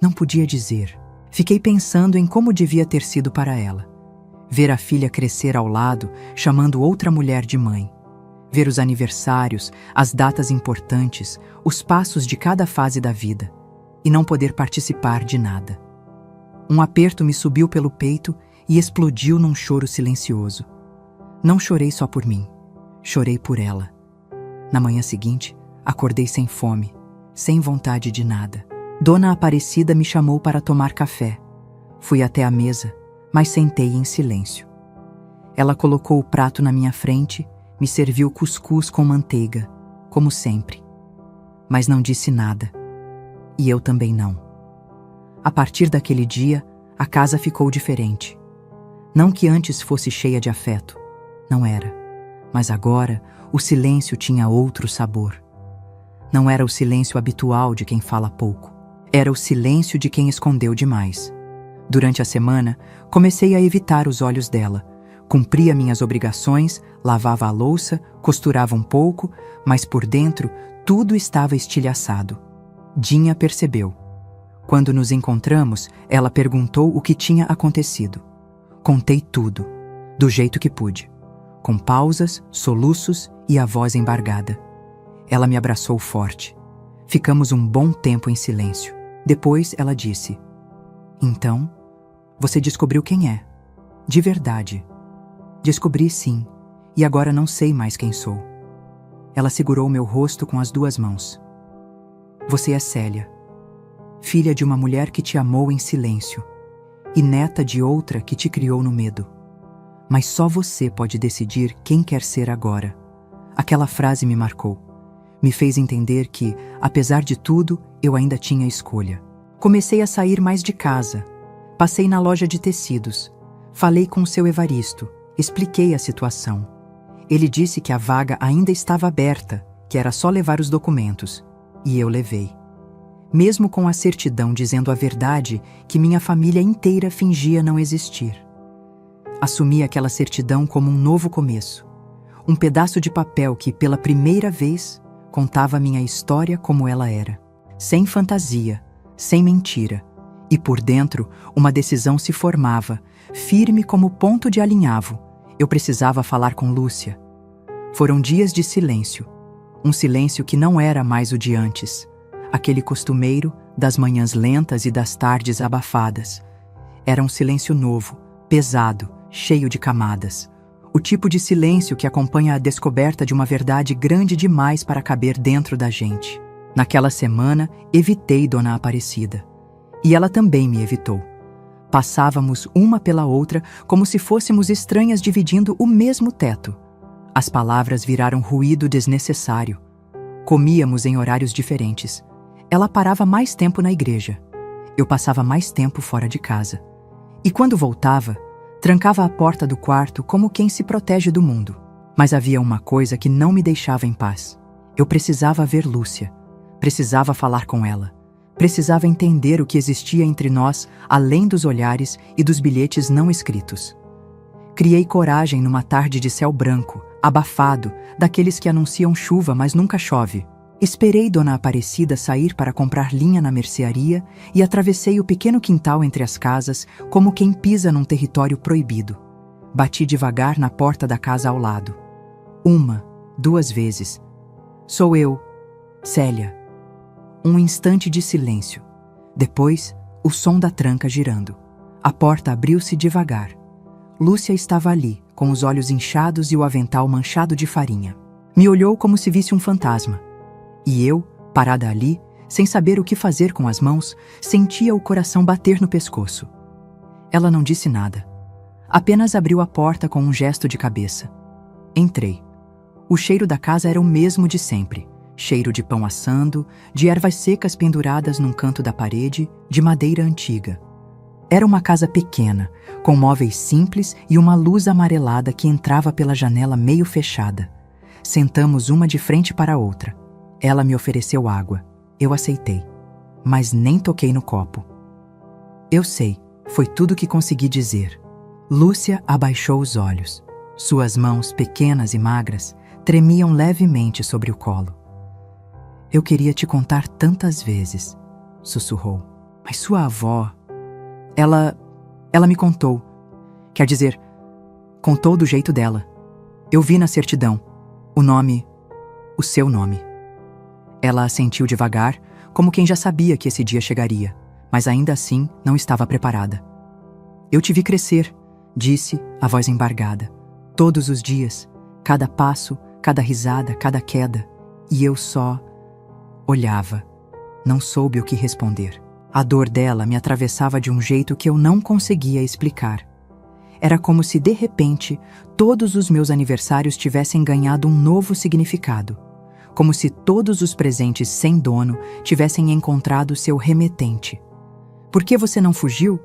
Não podia dizer. Fiquei pensando em como devia ter sido para ela. Ver a filha crescer ao lado, chamando outra mulher de mãe. Ver os aniversários, as datas importantes, os passos de cada fase da vida. E não poder participar de nada. Um aperto me subiu pelo peito e explodiu num choro silencioso. Não chorei só por mim. Chorei por ela. Na manhã seguinte, acordei sem fome, sem vontade de nada. Dona Aparecida me chamou para tomar café. Fui até a mesa, mas sentei em silêncio. Ela colocou o prato na minha frente, me serviu cuscuz com manteiga, como sempre. Mas não disse nada. E eu também não. A partir daquele dia, a casa ficou diferente. Não que antes fosse cheia de afeto. Não era. Mas agora, o silêncio tinha outro sabor. Não era o silêncio habitual de quem fala pouco. Era o silêncio de quem escondeu demais. Durante a semana, comecei a evitar os olhos dela. Cumpria minhas obrigações, lavava a louça, costurava um pouco, mas por dentro tudo estava estilhaçado. Dinha percebeu. Quando nos encontramos, ela perguntou o que tinha acontecido. Contei tudo, do jeito que pude, com pausas, soluços e a voz embargada. Ela me abraçou forte. Ficamos um bom tempo em silêncio. Depois ela disse: "Então, você descobriu quem é. De verdade." Descobri sim, e agora não sei mais quem sou. Ela segurou meu rosto com as duas mãos. Você é Célia, filha de uma mulher que te amou em silêncio, e neta de outra que te criou no medo. Mas só você pode decidir quem quer ser agora. Aquela frase me marcou. Me fez entender que, apesar de tudo, eu ainda tinha escolha. Comecei a sair mais de casa. Passei na loja de tecidos. Falei com o seu Evaristo. Expliquei a situação. Ele disse que a vaga ainda estava aberta, que era só levar os documentos. E eu levei. Mesmo com a certidão dizendo a verdade que minha família inteira fingia não existir. Assumi aquela certidão como um novo começo. Um pedaço de papel que, pela primeira vez, contava minha história como ela era. Sem fantasia, sem mentira. E por dentro, uma decisão se formava, firme como ponto de alinhavo. Eu precisava falar com Lúcia. Foram dias de silêncio. Um silêncio que não era mais o de antes. Aquele costumeiro das manhãs lentas e das tardes abafadas. Era um silêncio novo, pesado, cheio de camadas. O tipo de silêncio que acompanha a descoberta de uma verdade grande demais para caber dentro da gente. Naquela semana, evitei Dona Aparecida. E ela também me evitou. Passávamos uma pela outra como se fôssemos estranhas dividindo o mesmo teto. As palavras viraram ruído desnecessário. Comíamos em horários diferentes. Ela parava mais tempo na igreja. Eu passava mais tempo fora de casa. E quando voltava, trancava a porta do quarto como quem se protege do mundo. Mas havia uma coisa que não me deixava em paz. Eu precisava ver Lúcia. Precisava falar com ela. Precisava entender o que existia entre nós, além dos olhares e dos bilhetes não escritos. Criei coragem numa tarde de céu branco, abafado, daqueles que anunciam chuva, mas nunca chove. Esperei Dona Aparecida sair para comprar linha na mercearia e atravessei o pequeno quintal entre as casas, como quem pisa num território proibido. Bati devagar na porta da casa ao lado. 1, 2 vezes. Sou eu, Célia. Um instante de silêncio. Depois, o som da tranca girando. A porta abriu-se devagar. Lúcia estava ali, com os olhos inchados e o avental manchado de farinha. Me olhou como se visse um fantasma. E eu, parada ali, sem saber o que fazer com as mãos, sentia o coração bater no pescoço. Ela não disse nada. Apenas abriu a porta com um gesto de cabeça. Entrei. O cheiro da casa era o mesmo de sempre. Cheiro de pão assando, de ervas secas penduradas num canto da parede, de madeira antiga. Era uma casa pequena, com móveis simples e uma luz amarelada que entrava pela janela meio fechada. Sentamos uma de frente para a outra. Ela me ofereceu água. Eu aceitei. Mas nem toquei no copo. Eu sei, foi tudo que consegui dizer. Lúcia abaixou os olhos. Suas mãos, pequenas e magras, tremiam levemente sobre o colo. Eu queria te contar tantas vezes, sussurrou. Mas sua avó... Ela me contou. Quer dizer, contou do jeito dela. Eu vi na certidão. O seu nome. Ela assentiu devagar, como quem já sabia que esse dia chegaria, mas ainda assim não estava preparada. Eu te vi crescer, disse, a voz embargada. Todos os dias, cada passo, cada risada, cada queda. E eu só olhava. Não soube o que responder. A dor dela me atravessava de um jeito que eu não conseguia explicar. Era como se, de repente, todos os meus aniversários tivessem ganhado um novo significado. Como se todos os presentes sem dono tivessem encontrado seu remetente. Por que você não fugiu?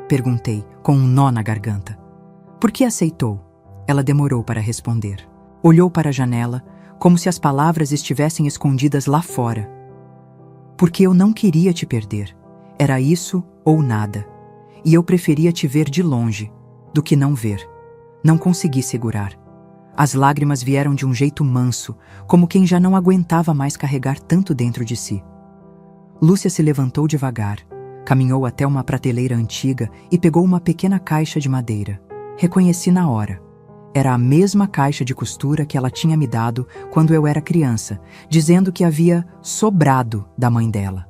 Perguntei, com um nó na garganta. Por que aceitou? Ela demorou para responder. Olhou para a janela, como se as palavras estivessem escondidas lá fora. Porque eu não queria te perder. Era isso ou nada. E eu preferia te ver de longe, do que não ver. Não consegui segurar. As lágrimas vieram de um jeito manso, como quem já não aguentava mais carregar tanto dentro de si. Lúcia se levantou devagar, caminhou até uma prateleira antiga e pegou uma pequena caixa de madeira. Reconheci na hora. Era a mesma caixa de costura que ela tinha me dado quando eu era criança, dizendo que havia sobrado da mãe dela.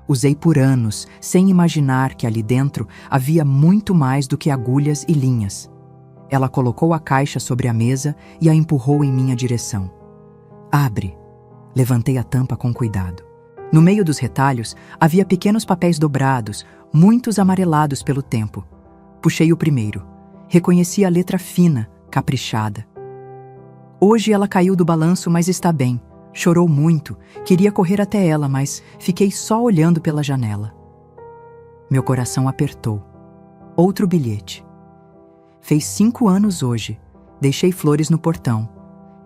Usei por anos, sem imaginar que ali dentro havia muito mais do que agulhas e linhas. Ela colocou a caixa sobre a mesa e a empurrou em minha direção. Abre. Levantei a tampa com cuidado. No meio dos retalhos havia pequenos papéis dobrados, muitos amarelados pelo tempo. Puxei o primeiro. Reconheci a letra fina, caprichada. Hoje ela caiu do balanço, mas está bem. Chorou muito, queria correr até ela, mas fiquei só olhando pela janela. Meu coração apertou. Outro bilhete. Fez 5 anos hoje. Deixei flores no portão.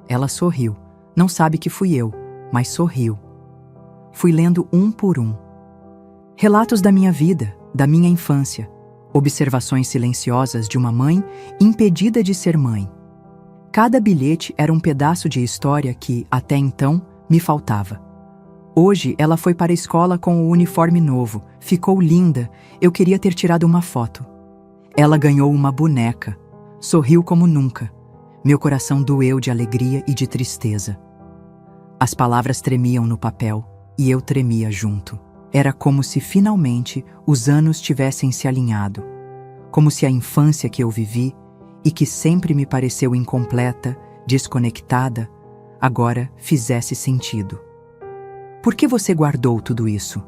Ela sorriu. Não sabe que fui eu, mas sorriu. Fui lendo um por um. Relatos da minha vida, da minha infância. Observações silenciosas de uma mãe impedida de ser mãe. Cada bilhete era um pedaço de história que, até então, me faltava. Hoje ela foi para a escola com o uniforme novo. Ficou linda. Eu queria ter tirado uma foto. Ela ganhou uma boneca. Sorriu como nunca. Meu coração doeu de alegria e de tristeza. As palavras tremiam no papel e eu tremia junto. Era como se finalmente os anos tivessem se alinhado. Como se a infância que eu vivi e que sempre me pareceu incompleta, desconectada, agora fizesse sentido. Por que você guardou tudo isso?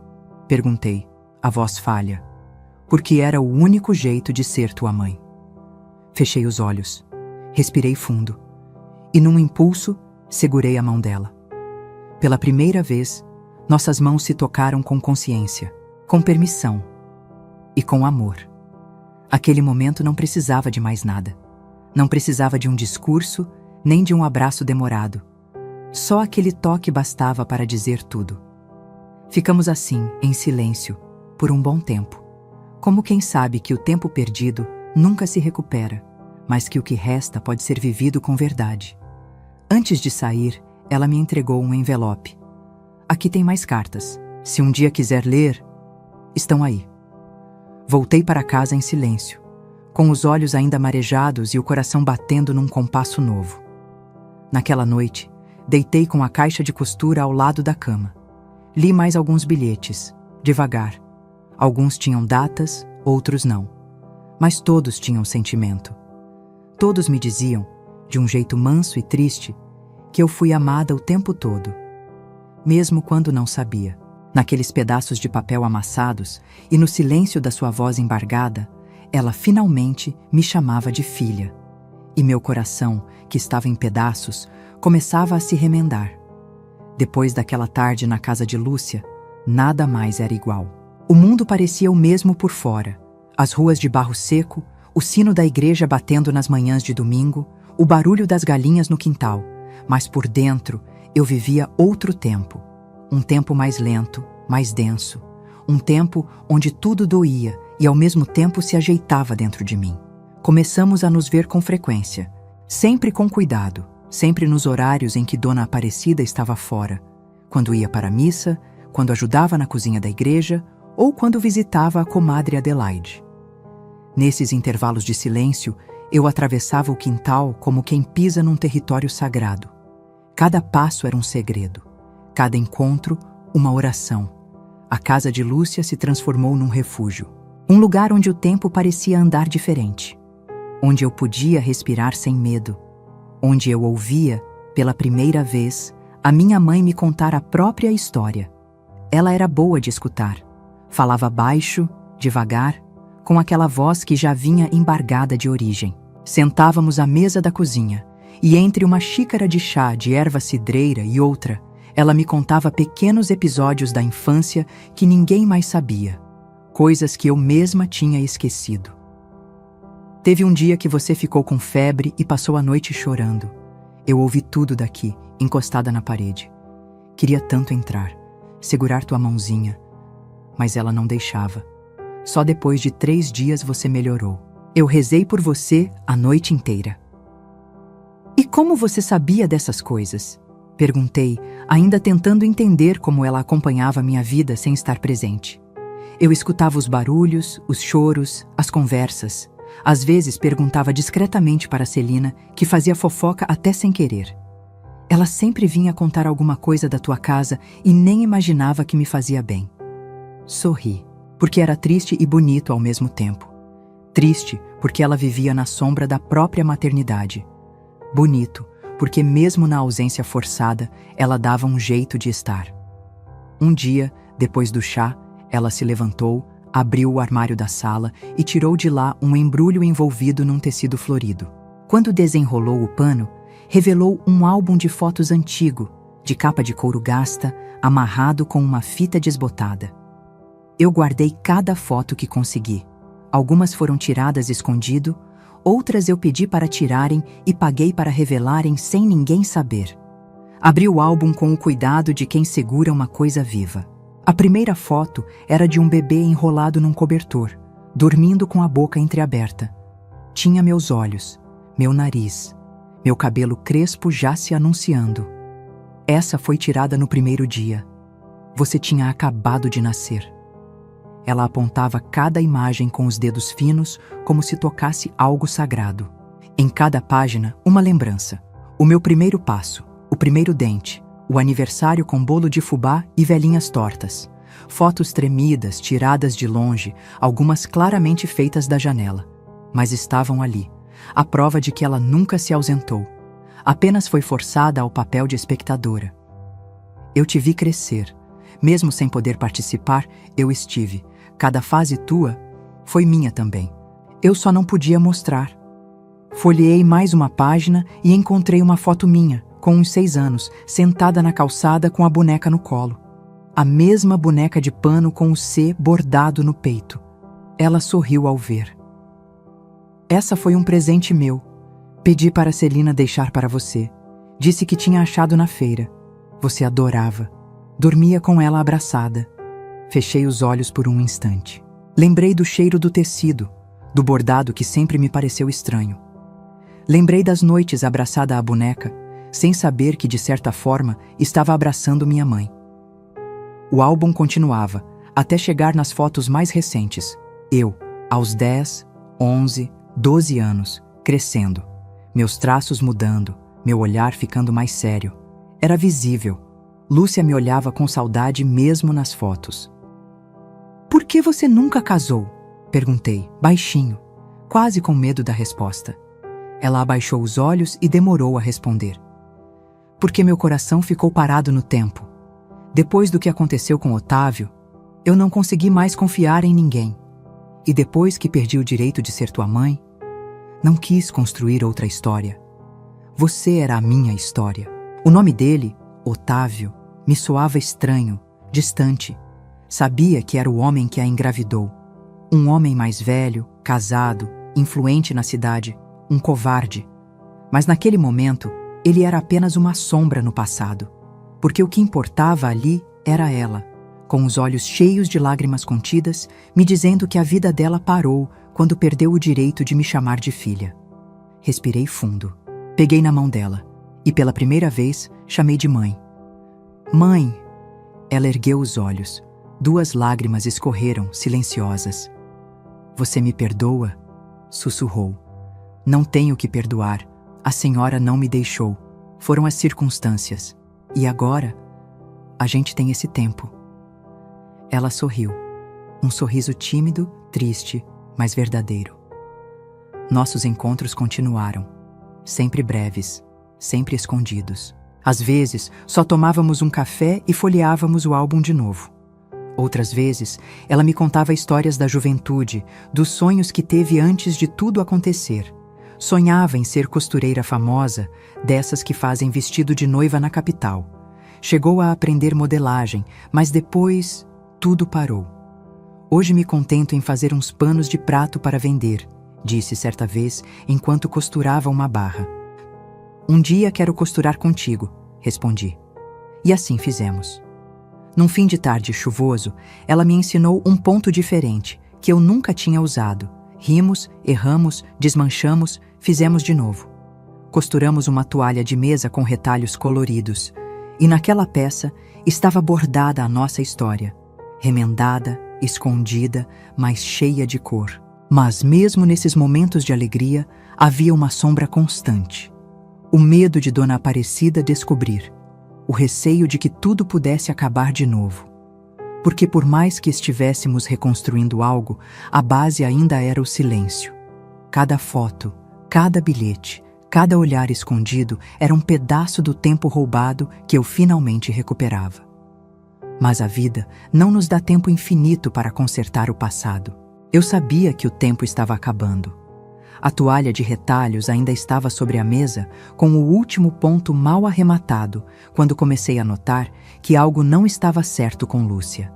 Perguntei, a voz falha. Porque era o único jeito de ser tua mãe. Fechei os olhos, respirei fundo e, num impulso, segurei a mão dela. Pela primeira vez, nossas mãos se tocaram com consciência, com permissão, e com amor. Aquele momento não precisava de mais nada. Não precisava de um discurso, nem de um abraço demorado. Só aquele toque bastava para dizer tudo. Ficamos assim, em silêncio, por um bom tempo. Como quem sabe que o tempo perdido nunca se recupera, mas que o que resta pode ser vivido com verdade. Antes de sair, ela me entregou um envelope. Aqui tem mais cartas. Se um dia quiser ler, estão aí. Voltei para casa em silêncio, com os olhos ainda marejados e o coração batendo num compasso novo. Naquela noite, deitei com a caixa de costura ao lado da cama. Li mais alguns bilhetes, devagar. Alguns tinham datas, outros não. Mas todos tinham sentimento. Todos me diziam, de um jeito manso e triste, que eu fui amada o tempo todo. Mesmo quando não sabia. Naqueles pedaços de papel amassados e no silêncio da sua voz embargada, ela finalmente me chamava de filha. E meu coração, que estava em pedaços, começava a se remendar. Depois daquela tarde na casa de Lúcia, nada mais era igual. O mundo parecia o mesmo por fora. As ruas de barro seco, o sino da igreja batendo nas manhãs de domingo, o barulho das galinhas no quintal. Mas por dentro, eu vivia outro tempo. Um tempo mais lento, mais denso. Um tempo onde tudo doía e ao mesmo tempo se ajeitava dentro de mim. Começamos a nos ver com frequência, sempre com cuidado, sempre nos horários em que Dona Aparecida estava fora, quando ia para a missa, quando ajudava na cozinha da igreja ou quando visitava a comadre Adelaide. Nesses intervalos de silêncio, eu atravessava o quintal como quem pisa num território sagrado. Cada passo era um segredo. Cada encontro, uma oração. A casa de Lúcia se transformou num refúgio. Um lugar onde o tempo parecia andar diferente. Onde eu podia respirar sem medo. Onde eu ouvia, pela primeira vez, a minha mãe me contar a própria história. Ela era boa de escutar. Falava baixo, devagar, com aquela voz que já vinha embargada de origem. Sentávamos à mesa da cozinha, e entre uma xícara de chá de erva cidreira e outra, ela me contava pequenos episódios da infância que ninguém mais sabia, coisas que eu mesma tinha esquecido. Teve um dia que você ficou com febre e passou a noite chorando. Eu ouvi tudo daqui, encostada na parede. Queria tanto entrar, segurar tua mãozinha, mas ela não deixava. Só depois de 3 dias você melhorou. Eu rezei por você a noite inteira. E como você sabia dessas coisas? Perguntei, ainda tentando entender como ela acompanhava minha vida sem estar presente. Eu escutava os barulhos, os choros, as conversas. Às vezes perguntava discretamente para Celina, que fazia fofoca até sem querer. Ela sempre vinha contar alguma coisa da tua casa e nem imaginava que me fazia bem. Sorri, porque era triste e bonito ao mesmo tempo. Triste, porque ela vivia na sombra da própria maternidade. Bonito, porque mesmo na ausência forçada, ela dava um jeito de estar. Um dia, depois do chá, ela se levantou, abriu o armário da sala e tirou de lá um embrulho envolvido num tecido florido. Quando desenrolou o pano, revelou um álbum de fotos antigo, de capa de couro gasta, amarrado com uma fita desbotada. Eu guardei cada foto que consegui. Algumas foram tiradas escondido, outras eu pedi para tirarem e paguei para revelarem sem ninguém saber. Abri o álbum com o cuidado de quem segura uma coisa viva. A primeira foto era de um bebê enrolado num cobertor, dormindo com a boca entreaberta. Tinha meus olhos, meu nariz, meu cabelo crespo já se anunciando. Essa foi tirada no primeiro dia. Você tinha acabado de nascer. Ela apontava cada imagem com os dedos finos, como se tocasse algo sagrado. Em cada página, uma lembrança. O meu primeiro passo, o primeiro dente, o aniversário com bolo de fubá e velhinhas tortas. Fotos tremidas, tiradas de longe, algumas claramente feitas da janela. Mas estavam ali, a prova de que ela nunca se ausentou. Apenas foi forçada ao papel de espectadora. Eu te vi crescer. Mesmo sem poder participar, eu estive. Cada fase tua foi minha também. Eu só não podia mostrar. Folheei mais uma página e encontrei uma foto minha, com uns 6 anos, sentada na calçada com a boneca no colo. A mesma boneca de pano com o C bordado no peito. Ela sorriu ao ver. Essa foi um presente meu. Pedi para Celina deixar para você. Disse que tinha achado na feira. Você adorava. Dormia com ela abraçada. Fechei os olhos por um instante. Lembrei do cheiro do tecido, do bordado que sempre me pareceu estranho. Lembrei das noites abraçada à boneca, sem saber que, de certa forma, estava abraçando minha mãe. O álbum continuava, até chegar nas fotos mais recentes. Eu, aos 10, 11, 12 anos, crescendo. Meus traços mudando, meu olhar ficando mais sério. Era visível. Lúcia me olhava com saudade mesmo nas fotos. Por que você nunca casou? Perguntei, baixinho, quase com medo da resposta. Ela abaixou os olhos e demorou a responder. Porque meu coração ficou parado no tempo. Depois do que aconteceu com Otávio, eu não consegui mais confiar em ninguém. E depois que perdi o direito de ser tua mãe, não quis construir outra história. Você era a minha história. O nome dele, Otávio, me soava estranho, distante. Sabia que era o homem que a engravidou. Um homem mais velho, casado, influente na cidade, um covarde. Mas naquele momento, ele era apenas uma sombra no passado. Porque o que importava ali era ela, com os olhos cheios de lágrimas contidas, me dizendo que a vida dela parou quando perdeu o direito de me chamar de filha. Respirei fundo. Peguei na mão dela e, pela primeira vez, chamei de mãe. Mãe! Ela ergueu os olhos. 2 lágrimas escorreram, silenciosas. Você me perdoa? Sussurrou. Não tenho que perdoar. A senhora não me deixou. Foram as circunstâncias. E agora, a gente tem esse tempo. Ela sorriu. Um sorriso tímido, triste, mas verdadeiro. Nossos encontros continuaram. Sempre breves, sempre escondidos. Às vezes, só tomávamos um café e folheávamos o álbum de novo. Outras vezes, ela me contava histórias da juventude, dos sonhos que teve antes de tudo acontecer. Sonhava em ser costureira famosa, dessas que fazem vestido de noiva na capital. Chegou a aprender modelagem, mas depois tudo parou. Hoje me contento em fazer uns panos de prato para vender, disse certa vez enquanto costurava uma barra. Um dia quero costurar contigo, respondi. E assim fizemos. Num fim de tarde chuvoso, ela me ensinou um ponto diferente, que eu nunca tinha usado. Rimos, erramos, desmanchamos, fizemos de novo. Costuramos uma toalha de mesa com retalhos coloridos. E naquela peça estava bordada a nossa história. Remendada, escondida, mas cheia de cor. Mas mesmo nesses momentos de alegria, havia uma sombra constante. O medo de Dona Aparecida descobrir. O receio de que tudo pudesse acabar de novo. Porque por mais que estivéssemos reconstruindo algo, a base ainda era o silêncio. Cada foto, cada bilhete, cada olhar escondido era um pedaço do tempo roubado que eu finalmente recuperava. Mas a vida não nos dá tempo infinito para consertar o passado. Eu sabia que o tempo estava acabando. A toalha de retalhos ainda estava sobre a mesa, com o último ponto mal arrematado, quando comecei a notar que algo não estava certo com Lúcia.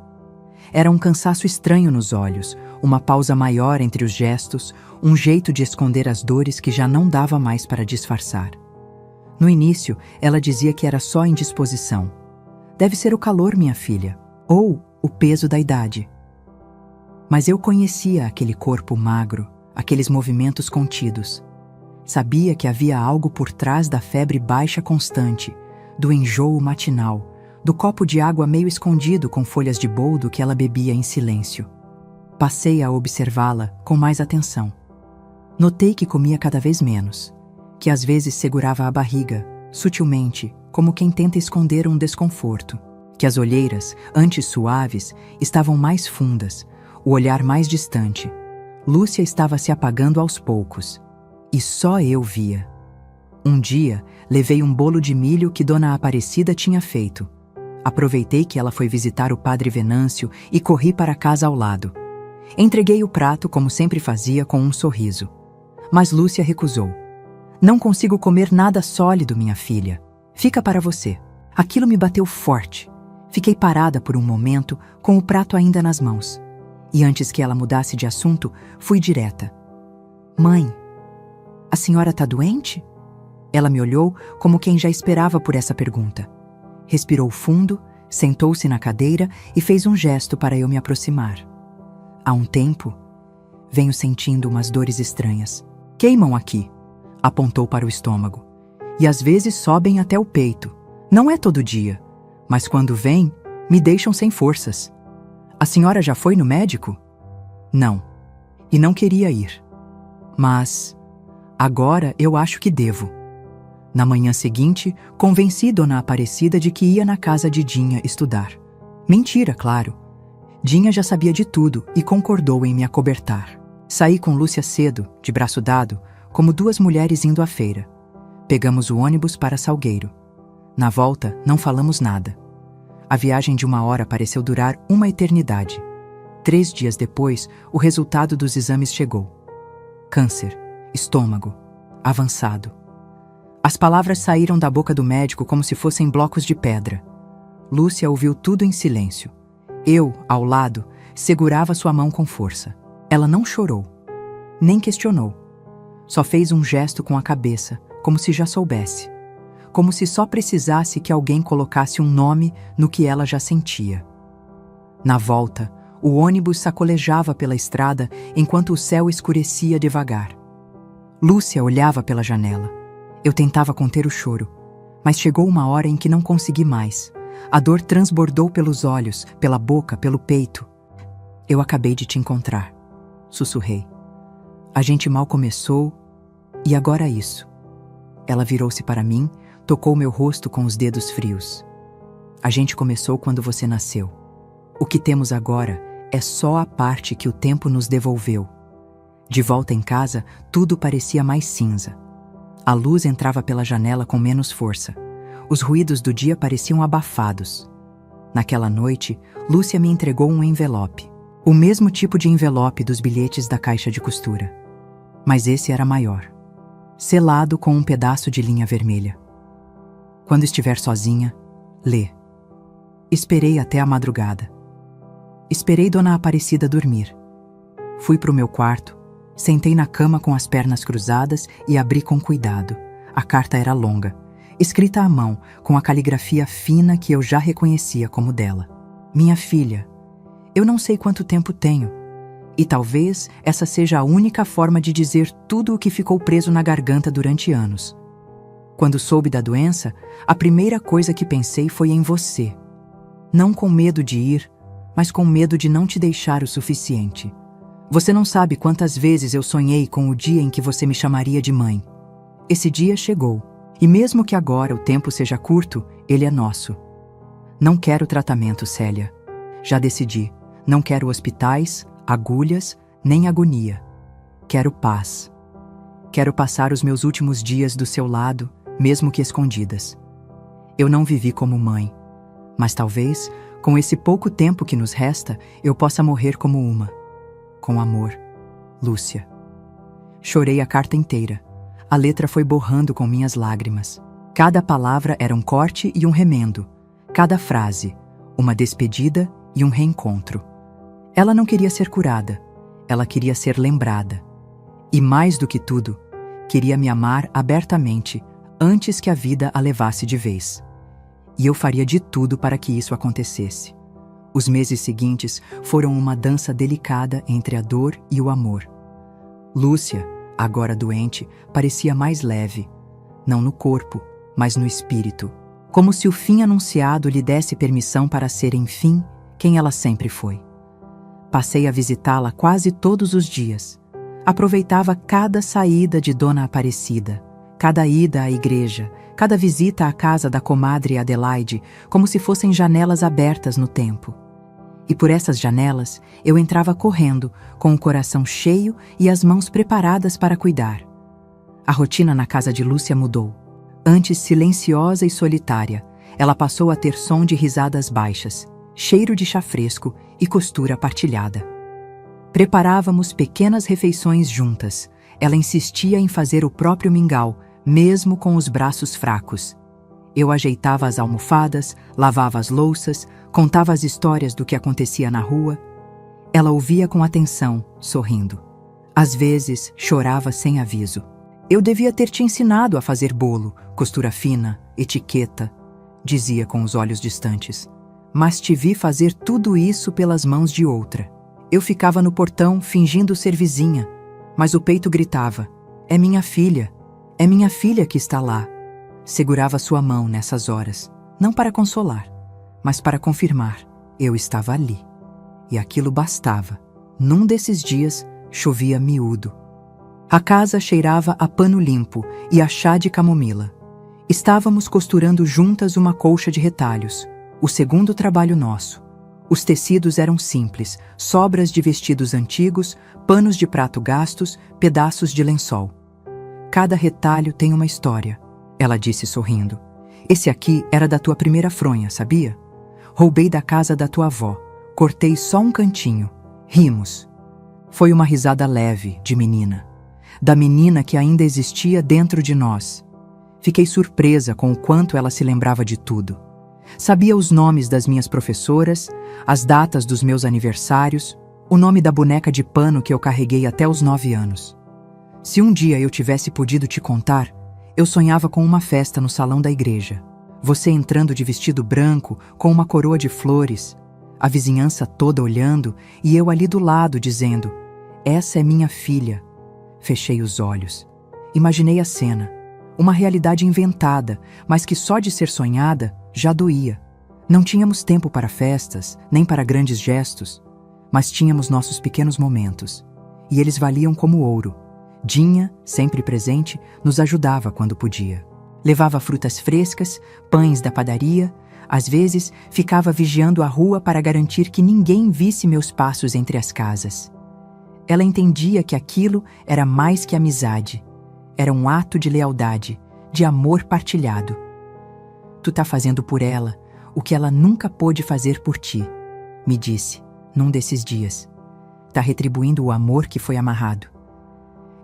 Era um cansaço estranho nos olhos, uma pausa maior entre os gestos, um jeito de esconder as dores que já não dava mais para disfarçar. No início, ela dizia que era só indisposição. Deve ser o calor, minha filha, ou o peso da idade. Mas eu conhecia aquele corpo magro, aqueles movimentos contidos. Sabia que havia algo por trás da febre baixa constante, do enjoo matinal, do copo de água meio escondido com folhas de boldo que ela bebia em silêncio. Passei a observá-la com mais atenção. Notei que comia cada vez menos, que às vezes segurava a barriga, sutilmente, como quem tenta esconder um desconforto, que as olheiras, antes suaves, estavam mais fundas, o olhar mais distante. Lúcia estava se apagando aos poucos, e só eu via. Um dia, levei um bolo de milho que Dona Aparecida tinha feito. Aproveitei que ela foi visitar o padre Venâncio e corri para a casa ao lado. Entreguei o prato como sempre fazia com um sorriso. Mas Lúcia recusou. Não consigo comer nada sólido, minha filha. Fica para você. Aquilo me bateu forte. Fiquei parada por um momento com o prato ainda nas mãos. E antes que ela mudasse de assunto, fui direta. Mãe, a senhora tá doente? Ela me olhou como quem já esperava por essa pergunta. Respirou fundo, sentou-se na cadeira e fez um gesto para eu me aproximar. Há um tempo, venho sentindo umas dores estranhas. Queimam aqui, apontou para o estômago. E às vezes sobem até o peito. Não é todo dia, mas quando vêm, me deixam sem forças. A senhora já foi no médico? Não, e não queria ir. Mas agora eu acho que devo. Na manhã seguinte, convenci Dona Aparecida de que ia na casa de Dinha estudar. Mentira, claro. Dinha já sabia de tudo e concordou em me acobertar. Saí com Lúcia cedo, de braço dado, como duas mulheres indo à feira. Pegamos o ônibus para Salgueiro. Na volta, não falamos nada. A viagem de 1 hora pareceu durar uma eternidade. 3 dias depois, o resultado dos exames chegou. Câncer, estômago, avançado. As palavras saíram da boca do médico como se fossem blocos de pedra. Lúcia ouviu tudo em silêncio. Eu, ao lado, segurava sua mão com força. Ela não chorou, nem questionou. Só fez um gesto com a cabeça, como se já soubesse. Como se só precisasse que alguém colocasse um nome no que ela já sentia. Na volta, o ônibus sacolejava pela estrada enquanto o céu escurecia devagar. Lúcia olhava pela janela. Eu tentava conter o choro, mas chegou uma hora em que não consegui mais. A dor transbordou pelos olhos, pela boca, pelo peito. Eu acabei de te encontrar, sussurrei. A gente mal começou, e agora isso. Ela virou-se para mim, tocou meu rosto com os dedos frios. A gente começou quando você nasceu. O que temos agora é só a parte que o tempo nos devolveu. De volta em casa, tudo parecia mais cinza. A luz entrava pela janela com menos força. Os ruídos do dia pareciam abafados. Naquela noite, Lúcia me entregou um envelope. O mesmo tipo de envelope dos bilhetes da caixa de costura. Mas esse era maior. Selado com um pedaço de linha vermelha. Quando estiver sozinha, lê. Esperei até a madrugada. Esperei Dona Aparecida dormir. Fui para o meu quarto, sentei na cama com as pernas cruzadas e abri com cuidado. A carta era longa, escrita à mão, com a caligrafia fina que eu já reconhecia como dela. Minha filha, eu não sei quanto tempo tenho, e talvez essa seja a única forma de dizer tudo o que ficou preso na garganta durante anos. Quando soube da doença, a primeira coisa que pensei foi em você. Não com medo de ir, mas com medo de não te deixar o suficiente. Você não sabe quantas vezes eu sonhei com o dia em que você me chamaria de mãe. Esse dia chegou, e mesmo que agora o tempo seja curto, ele é nosso. Não quero tratamento, Célia. Já decidi, não quero hospitais, agulhas, nem agonia. Quero paz. Quero passar os meus últimos dias do seu lado, mesmo que escondidas. Eu não vivi como mãe, mas talvez, com esse pouco tempo que nos resta, eu possa morrer como uma. Com amor, Lúcia. Chorei a carta inteira. A letra foi borrando com minhas lágrimas. Cada palavra era um corte e um remendo. Cada frase, uma despedida e um reencontro. Ela não queria ser curada. Ela queria ser lembrada. E mais do que tudo, queria me amar abertamente, antes que a vida a levasse de vez. E eu faria de tudo para que isso acontecesse. Os meses seguintes foram uma dança delicada entre a dor e o amor. Lúcia, agora doente, parecia mais leve, não no corpo, mas no espírito, como se o fim anunciado lhe desse permissão para ser, enfim, quem ela sempre foi. Passei a visitá-la quase todos os dias. Aproveitava cada saída de Dona Aparecida, cada ida à igreja, cada visita à casa da comadre Adelaide, como se fossem janelas abertas no tempo. E por essas janelas eu entrava correndo, com o coração cheio e as mãos preparadas para cuidar. A rotina na casa de Lúcia mudou. Antes silenciosa e solitária, ela passou a ter som de risadas baixas, cheiro de chá fresco e costura partilhada. Preparávamos pequenas refeições juntas. Ela insistia em fazer o próprio mingau, mesmo com os braços fracos. Eu ajeitava as almofadas, lavava as louças, contava as histórias do que acontecia na rua. Ela ouvia com atenção, sorrindo. Às vezes, chorava sem aviso. Eu devia ter te ensinado a fazer bolo, costura fina, etiqueta, dizia com os olhos distantes. Mas te vi fazer tudo isso pelas mãos de outra. Eu ficava no portão, fingindo ser vizinha, mas o peito gritava: é minha filha que está lá. Segurava sua mão nessas horas, não para consolar, mas para confirmar: eu estava ali. E aquilo bastava. Num desses dias, chovia miúdo. A casa cheirava a pano limpo e a chá de camomila. Estávamos costurando juntas uma colcha de retalhos, o segundo trabalho nosso. Os tecidos eram simples, sobras de vestidos antigos, panos de prato gastos, pedaços de lençol. Cada retalho tem uma história, ela disse sorrindo. Esse aqui era da tua primeira fronha, sabia? Roubei da casa da tua avó, cortei só um cantinho. Rimos. Foi uma risada leve, de menina. Da menina que ainda existia dentro de nós. Fiquei surpresa com o quanto ela se lembrava de tudo. Sabia os nomes das minhas professoras, as datas dos meus aniversários, o nome da boneca de pano que eu carreguei até os 9 anos. Se um dia eu tivesse podido te contar, eu sonhava com uma festa no salão da igreja. Você entrando de vestido branco, com uma coroa de flores, a vizinhança toda olhando e eu ali do lado dizendo: essa é minha filha. Fechei os olhos. Imaginei a cena. Uma realidade inventada, mas que só de ser sonhada já doía. Não tínhamos tempo para festas, nem para grandes gestos, mas tínhamos nossos pequenos momentos. E eles valiam como ouro. Dinha, sempre presente, nos ajudava quando podia. Levava frutas frescas, pães da padaria. Às vezes, ficava vigiando a rua para garantir que ninguém visse meus passos entre as casas. Ela entendia que aquilo era mais que amizade. Era um ato de lealdade, de amor partilhado. Tu tá fazendo por ela o que ela nunca pôde fazer por ti, me disse, num desses dias. Tá retribuindo o amor que foi amarrado.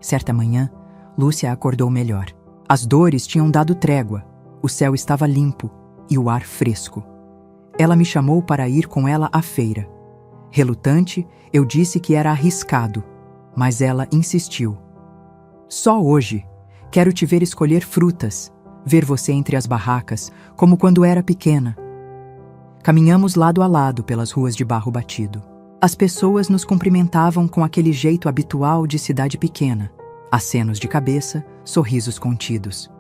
Certa manhã, Lúcia acordou melhor. As dores tinham dado trégua, o céu estava limpo e o ar fresco. Ela me chamou para ir com ela à feira. Relutante, eu disse que era arriscado, mas ela insistiu. Só hoje, quero te ver escolher frutas, ver você entre as barracas, como quando era pequena. Caminhamos lado a lado pelas ruas de barro batido. As pessoas nos cumprimentavam com aquele jeito habitual de cidade pequena, acenos de cabeça, sorrisos contidos.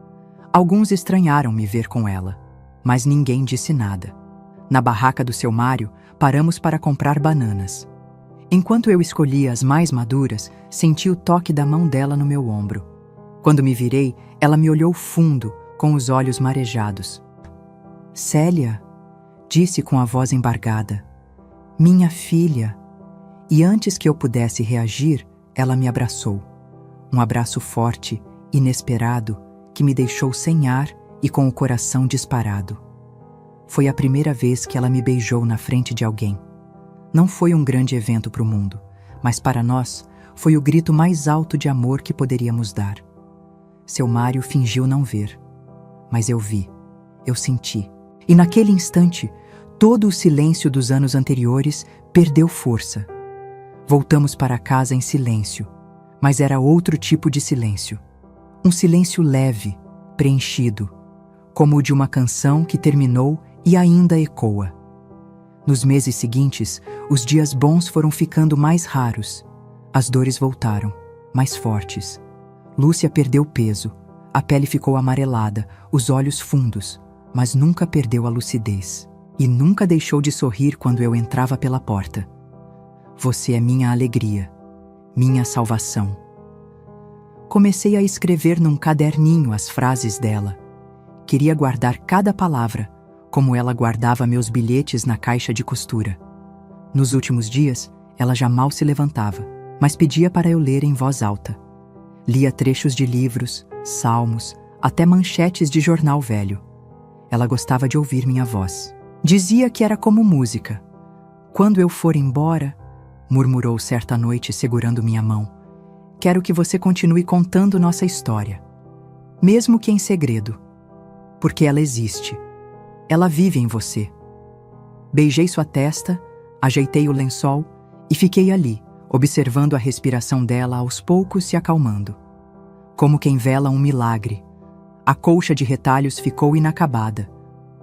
Alguns estranharam me ver com ela, mas ninguém disse nada. Na barraca do seu Mário, paramos para comprar bananas. Enquanto eu escolhia as mais maduras, senti o toque da mão dela no meu ombro. Quando me virei, ela me olhou fundo, com os olhos marejados. Célia, disse com a voz embargada. Minha filha. E antes que eu pudesse reagir, ela me abraçou. Um abraço forte, inesperado, que me deixou sem ar e com o coração disparado. Foi a primeira vez que ela me beijou na frente de alguém. Não foi um grande evento para o mundo, mas para nós foi o grito mais alto de amor que poderíamos dar. Seu Mário fingiu não ver, mas eu vi, eu senti. E naquele instante, todo o silêncio dos anos anteriores perdeu força. Voltamos para casa em silêncio, mas era outro tipo de silêncio. Um silêncio leve, preenchido, como o de uma canção que terminou e ainda ecoa. Nos meses seguintes, os dias bons foram ficando mais raros. As dores voltaram, mais fortes. Lúcia perdeu peso, a pele ficou amarelada, os olhos fundos, mas nunca perdeu a lucidez. E nunca deixou de sorrir quando eu entrava pela porta. Você é minha alegria, minha salvação. Comecei a escrever num caderninho as frases dela. Queria guardar cada palavra, como ela guardava meus bilhetes na caixa de costura. Nos últimos dias, ela já mal se levantava, mas pedia para eu ler em voz alta. Lia trechos de livros, salmos, até manchetes de jornal velho. Ela gostava de ouvir minha voz. Dizia que era como música. Quando eu for embora, murmurou certa noite segurando minha mão, quero que você continue contando nossa história, mesmo que em segredo, porque ela existe. Ela vive em você. Beijei sua testa, ajeitei o lençol E fiquei ali, observando a respiração dela aos poucos se acalmando. Como quem vela um milagre. A colcha de retalhos ficou inacabada.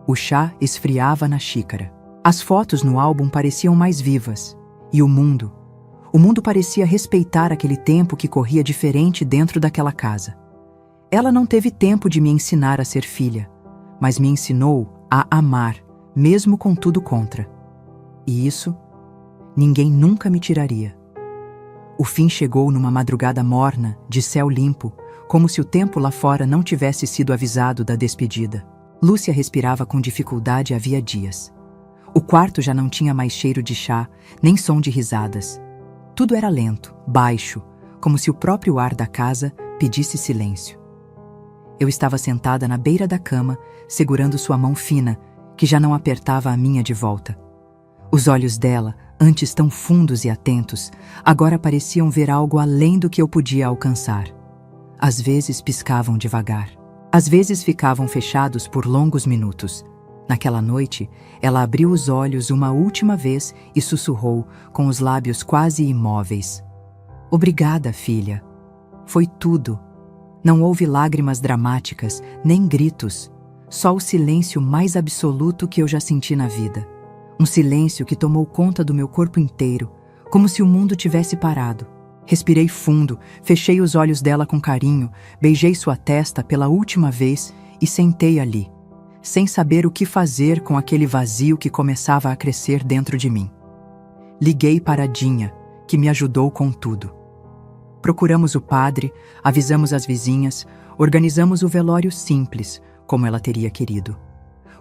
O chá esfriava na xícara. As fotos no álbum pareciam mais vivas. E o mundo parecia respeitar aquele tempo que corria diferente dentro daquela casa. Ela não teve tempo de me ensinar a ser filha, mas me ensinou a amar, mesmo com tudo contra. E isso, ninguém nunca me tiraria. O fim chegou numa madrugada morna, de céu limpo, como se o tempo lá fora não tivesse sido avisado da despedida. Lúcia respirava com dificuldade havia dias. O quarto já não tinha mais cheiro de chá, nem som de risadas. Tudo era lento, baixo, como se o próprio ar da casa pedisse silêncio. Eu estava sentada na beira da cama, segurando sua mão fina, que já não apertava a minha de volta. Os olhos dela, antes tão fundos e atentos, agora pareciam ver algo além do que eu podia alcançar. Às vezes piscavam devagar. Às vezes ficavam fechados por longos minutos. Naquela noite, ela abriu os olhos uma última vez e sussurrou, com os lábios quase imóveis: "Obrigada, filha. Foi tudo." Não houve lágrimas dramáticas, nem gritos, só o silêncio mais absoluto que eu já senti na vida. Um silêncio que tomou conta do meu corpo inteiro, como se o mundo tivesse parado. Respirei fundo, fechei os olhos dela com carinho, beijei sua testa pela última vez e sentei ali, sem saber o que fazer com aquele vazio que começava a crescer dentro de mim. Liguei para a Dinha, que me ajudou com tudo. Procuramos o padre, avisamos as vizinhas, organizamos o velório simples, como ela teria querido.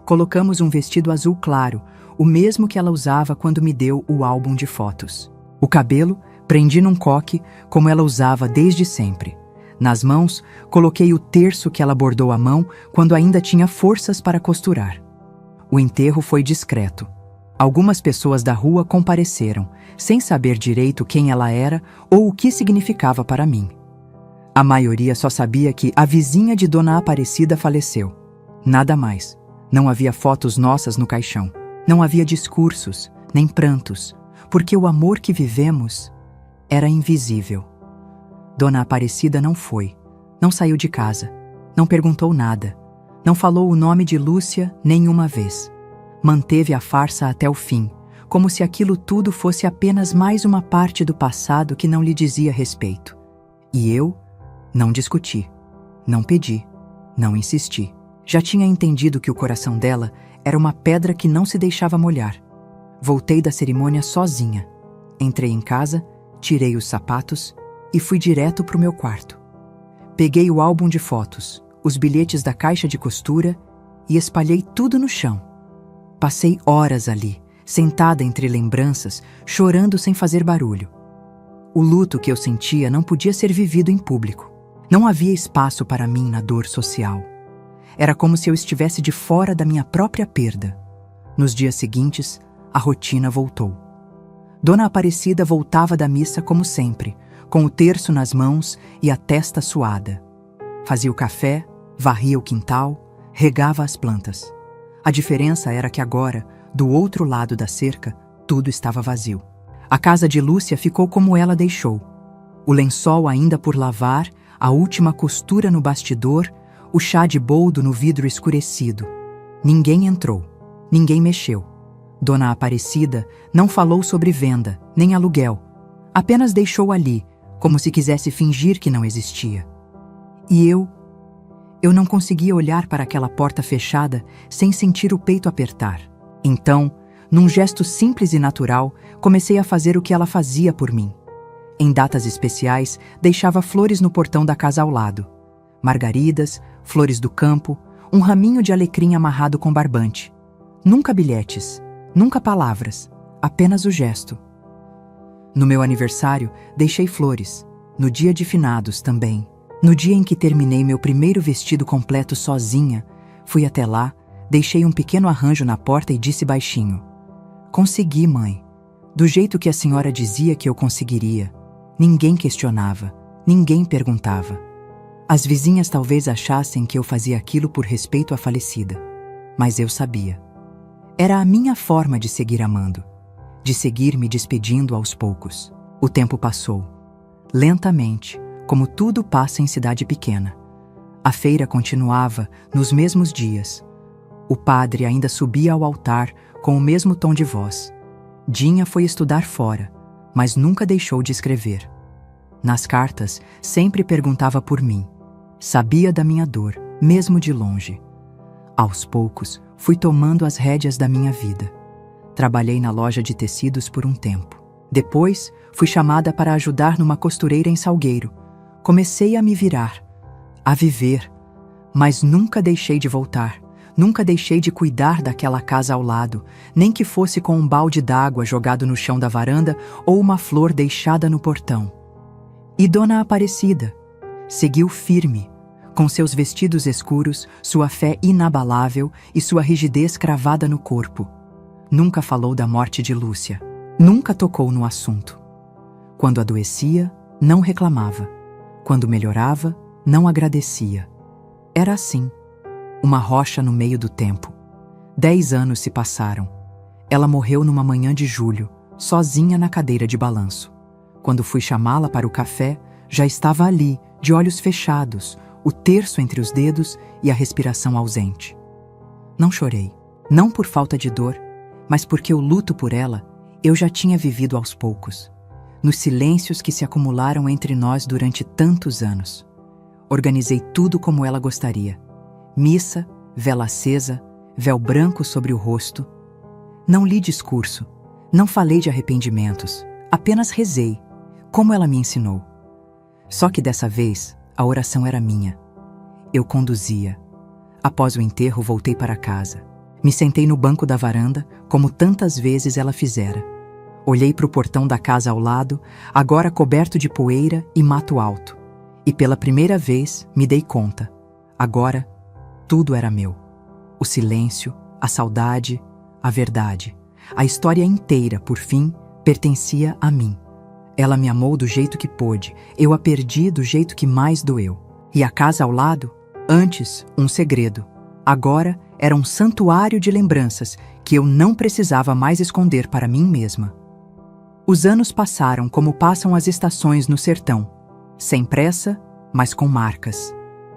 Colocamos um vestido azul claro, o mesmo que ela usava quando me deu o álbum de fotos. O cabelo prendi num coque, como ela usava desde sempre. Nas mãos, coloquei o terço que ela bordou à mão quando ainda tinha forças para costurar. O enterro foi discreto. Algumas pessoas da rua compareceram, sem saber direito quem ela era ou o que significava para mim. A maioria só sabia que a vizinha de Dona Aparecida faleceu. Nada mais. Não havia fotos nossas no caixão. Não havia discursos, nem prantos, porque o amor que vivemos era invisível. Dona Aparecida não foi, não saiu de casa, não perguntou nada, não falou o nome de Lúcia nenhuma vez. Manteve a farsa até o fim, como se aquilo tudo fosse apenas mais uma parte do passado que não lhe dizia respeito. E eu não discuti, não pedi, não insisti. Já tinha entendido que o coração dela era uma pedra que não se deixava molhar. Voltei da cerimônia sozinha. Entrei em casa, tirei os sapatos e fui direto para o meu quarto. Peguei o álbum de fotos, os bilhetes da caixa de costura e espalhei tudo no chão. Passei horas ali, sentada entre lembranças, chorando sem fazer barulho. O luto que eu sentia não podia ser vivido em público. Não havia espaço para mim na dor social. Era como se eu estivesse de fora da minha própria perda. Nos dias seguintes, a rotina voltou. Dona Aparecida voltava da missa como sempre, com o terço nas mãos e a testa suada. Fazia o café, varria o quintal, regava as plantas. A diferença era que agora, do outro lado da cerca, tudo estava vazio. A casa de Lúcia ficou como ela deixou. O lençol ainda por lavar, a última costura no bastidor, o chá de boldo no vidro escurecido. Ninguém entrou, ninguém mexeu. Dona Aparecida não falou sobre venda, nem aluguel. Apenas deixou ali, como se quisesse fingir que não existia. E eu não conseguia olhar para aquela porta fechada sem sentir o peito apertar. Então, num gesto simples e natural, comecei a fazer o que ela fazia por mim. Em datas especiais, deixava flores no portão da casa ao lado. Margaridas, flores do campo, um raminho de alecrim amarrado com barbante. Nunca bilhetes, nunca palavras, apenas o gesto. No meu aniversário, deixei flores. No dia de finados também. No dia em que terminei meu primeiro vestido completo sozinha, fui até lá, deixei um pequeno arranjo na porta e disse baixinho: "Consegui, mãe. Do jeito que a senhora dizia que eu conseguiria." Ninguém questionava, ninguém perguntava. As vizinhas talvez achassem que eu fazia aquilo por respeito à falecida, mas eu sabia. Era a minha forma de seguir amando. de seguir me despedindo aos poucos. O tempo passou. Lentamente, como tudo passa em cidade pequena. A feira continuava nos mesmos dias. O padre ainda subia ao altar com o mesmo tom de voz. Dinha foi estudar fora, mas nunca deixou de escrever. Nas cartas, sempre perguntava por mim. Sabia da minha dor, mesmo de longe. Aos poucos, fui tomando as rédeas da minha vida. Trabalhei na loja de tecidos por um tempo. Depois, fui chamada para ajudar numa costureira em Salgueiro. Comecei a me virar, a viver, mas nunca deixei de voltar. Nunca deixei de cuidar daquela casa ao lado, nem que fosse com um balde d'água jogado no chão da varanda ou uma flor deixada no portão. E Dona Aparecida seguiu firme, com seus vestidos escuros, sua fé inabalável e sua rigidez cravada no corpo. Nunca falou da morte de Lúcia. Nunca tocou no assunto. Quando adoecia, não reclamava. Quando melhorava, não agradecia. Era assim, uma rocha no meio do tempo. 10 anos se passaram. Ela morreu numa manhã de julho, sozinha na cadeira de balanço. Quando fui chamá-la para o café, já estava ali, de olhos fechados, o terço entre os dedos e a respiração ausente. Não chorei, não por falta de dor, mas porque o luto por ela eu já tinha vivido aos poucos, nos silêncios que se acumularam entre nós durante tantos anos. Organizei tudo como ela gostaria. Missa, vela acesa, véu branco sobre o rosto. Não li discurso, não falei de arrependimentos, apenas rezei, como ela me ensinou. Só que dessa vez, a oração era minha. Eu conduzia. Após o enterro, voltei para casa. Me sentei no banco da varanda, como tantas vezes ela fizera. Olhei para o portão da casa ao lado, agora coberto de poeira e mato alto. E pela primeira vez me dei conta. Agora, tudo era meu. O silêncio, a saudade, a verdade. A história inteira, por fim, pertencia a mim. Ela me amou do jeito que pôde, eu a perdi do jeito que mais doeu. E a casa ao lado, antes um segredo, agora era um santuário de lembranças que eu não precisava mais esconder para mim mesma. Os anos passaram como passam as estações no sertão, sem pressa, mas com marcas.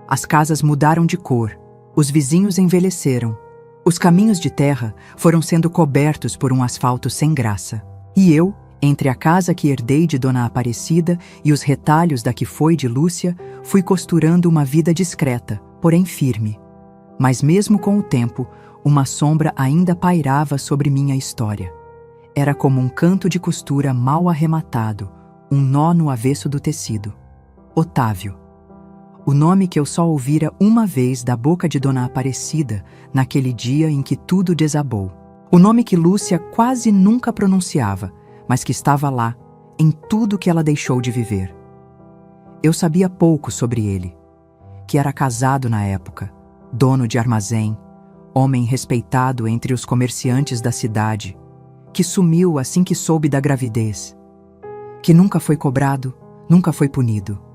As casas mudaram de cor, os vizinhos envelheceram, os caminhos de terra foram sendo cobertos por um asfalto sem graça. E eu, entre a casa que herdei de Dona Aparecida e os retalhos da que foi de Lúcia, fui costurando uma vida discreta, porém firme. Mas mesmo com o tempo, uma sombra ainda pairava sobre minha história. Era como um canto de costura mal arrematado, um nó no avesso do tecido. Otávio. O nome que eu só ouvira uma vez da boca de Dona Aparecida, naquele dia em que tudo desabou. O nome que Lúcia quase nunca pronunciava, mas que estava lá, em tudo que ela deixou de viver. Eu sabia pouco sobre ele, que era casado na época, dono de armazém, homem respeitado entre os comerciantes da cidade, que sumiu assim que soube da gravidez, que nunca foi cobrado, nunca foi punido.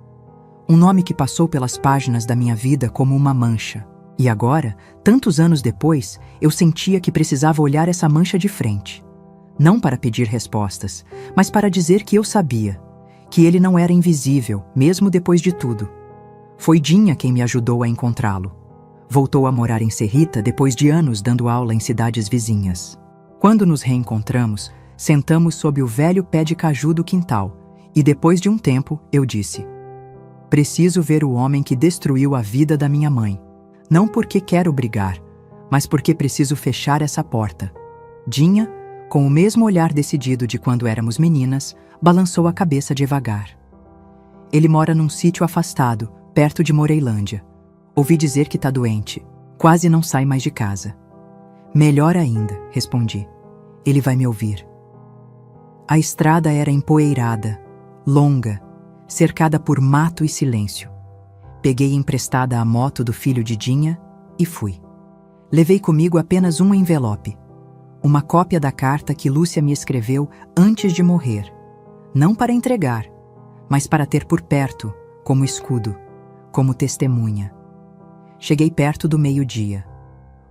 Um nome que passou pelas páginas da minha vida como uma mancha. E agora, tantos anos depois, eu sentia que precisava olhar essa mancha de frente. Não para pedir respostas, mas para dizer que eu sabia, que ele não era invisível, mesmo depois de tudo. Foi Dinha quem me ajudou a encontrá-lo. Voltou a morar em Serrita depois de anos dando aula em cidades vizinhas. Quando nos reencontramos, sentamos sob o velho pé de caju do quintal, e depois de um tempo, eu disse: preciso ver o homem que destruiu a vida da minha mãe. Não porque quero brigar, mas porque preciso fechar essa porta. Dinha, com o mesmo olhar decidido de quando éramos meninas, balançou a cabeça devagar. Ele mora num sítio afastado, perto de Moreilândia. Ouvi dizer que tá doente. Quase não sai mais de casa. Melhor ainda, respondi. Ele vai me ouvir. A estrada era empoeirada, longa, cercada por mato e silêncio. Peguei emprestada a moto do filho de Dinha e fui. Levei comigo apenas um envelope. Uma cópia da carta que Lúcia me escreveu antes de morrer. Não para entregar, mas para ter por perto, como escudo, como testemunha. Cheguei perto do meio-dia.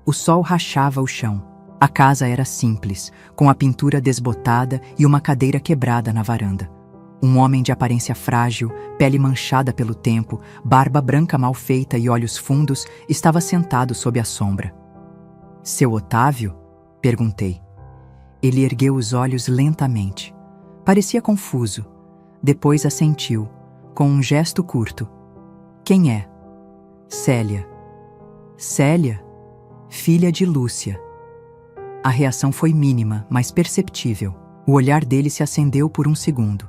O sol rachava o chão. A casa era simples, com a pintura desbotada e uma cadeira quebrada na varanda. Um homem de aparência frágil, pele manchada pelo tempo, barba branca mal feita e olhos fundos, estava sentado sob a sombra. "Seu Otávio?" perguntei. Ele ergueu os olhos lentamente. Parecia confuso. Depois assentiu, com um gesto curto. "Quem é?" "Célia." "Célia? Filha de Lúcia." A reação foi mínima, mas perceptível. O olhar dele se acendeu por um segundo.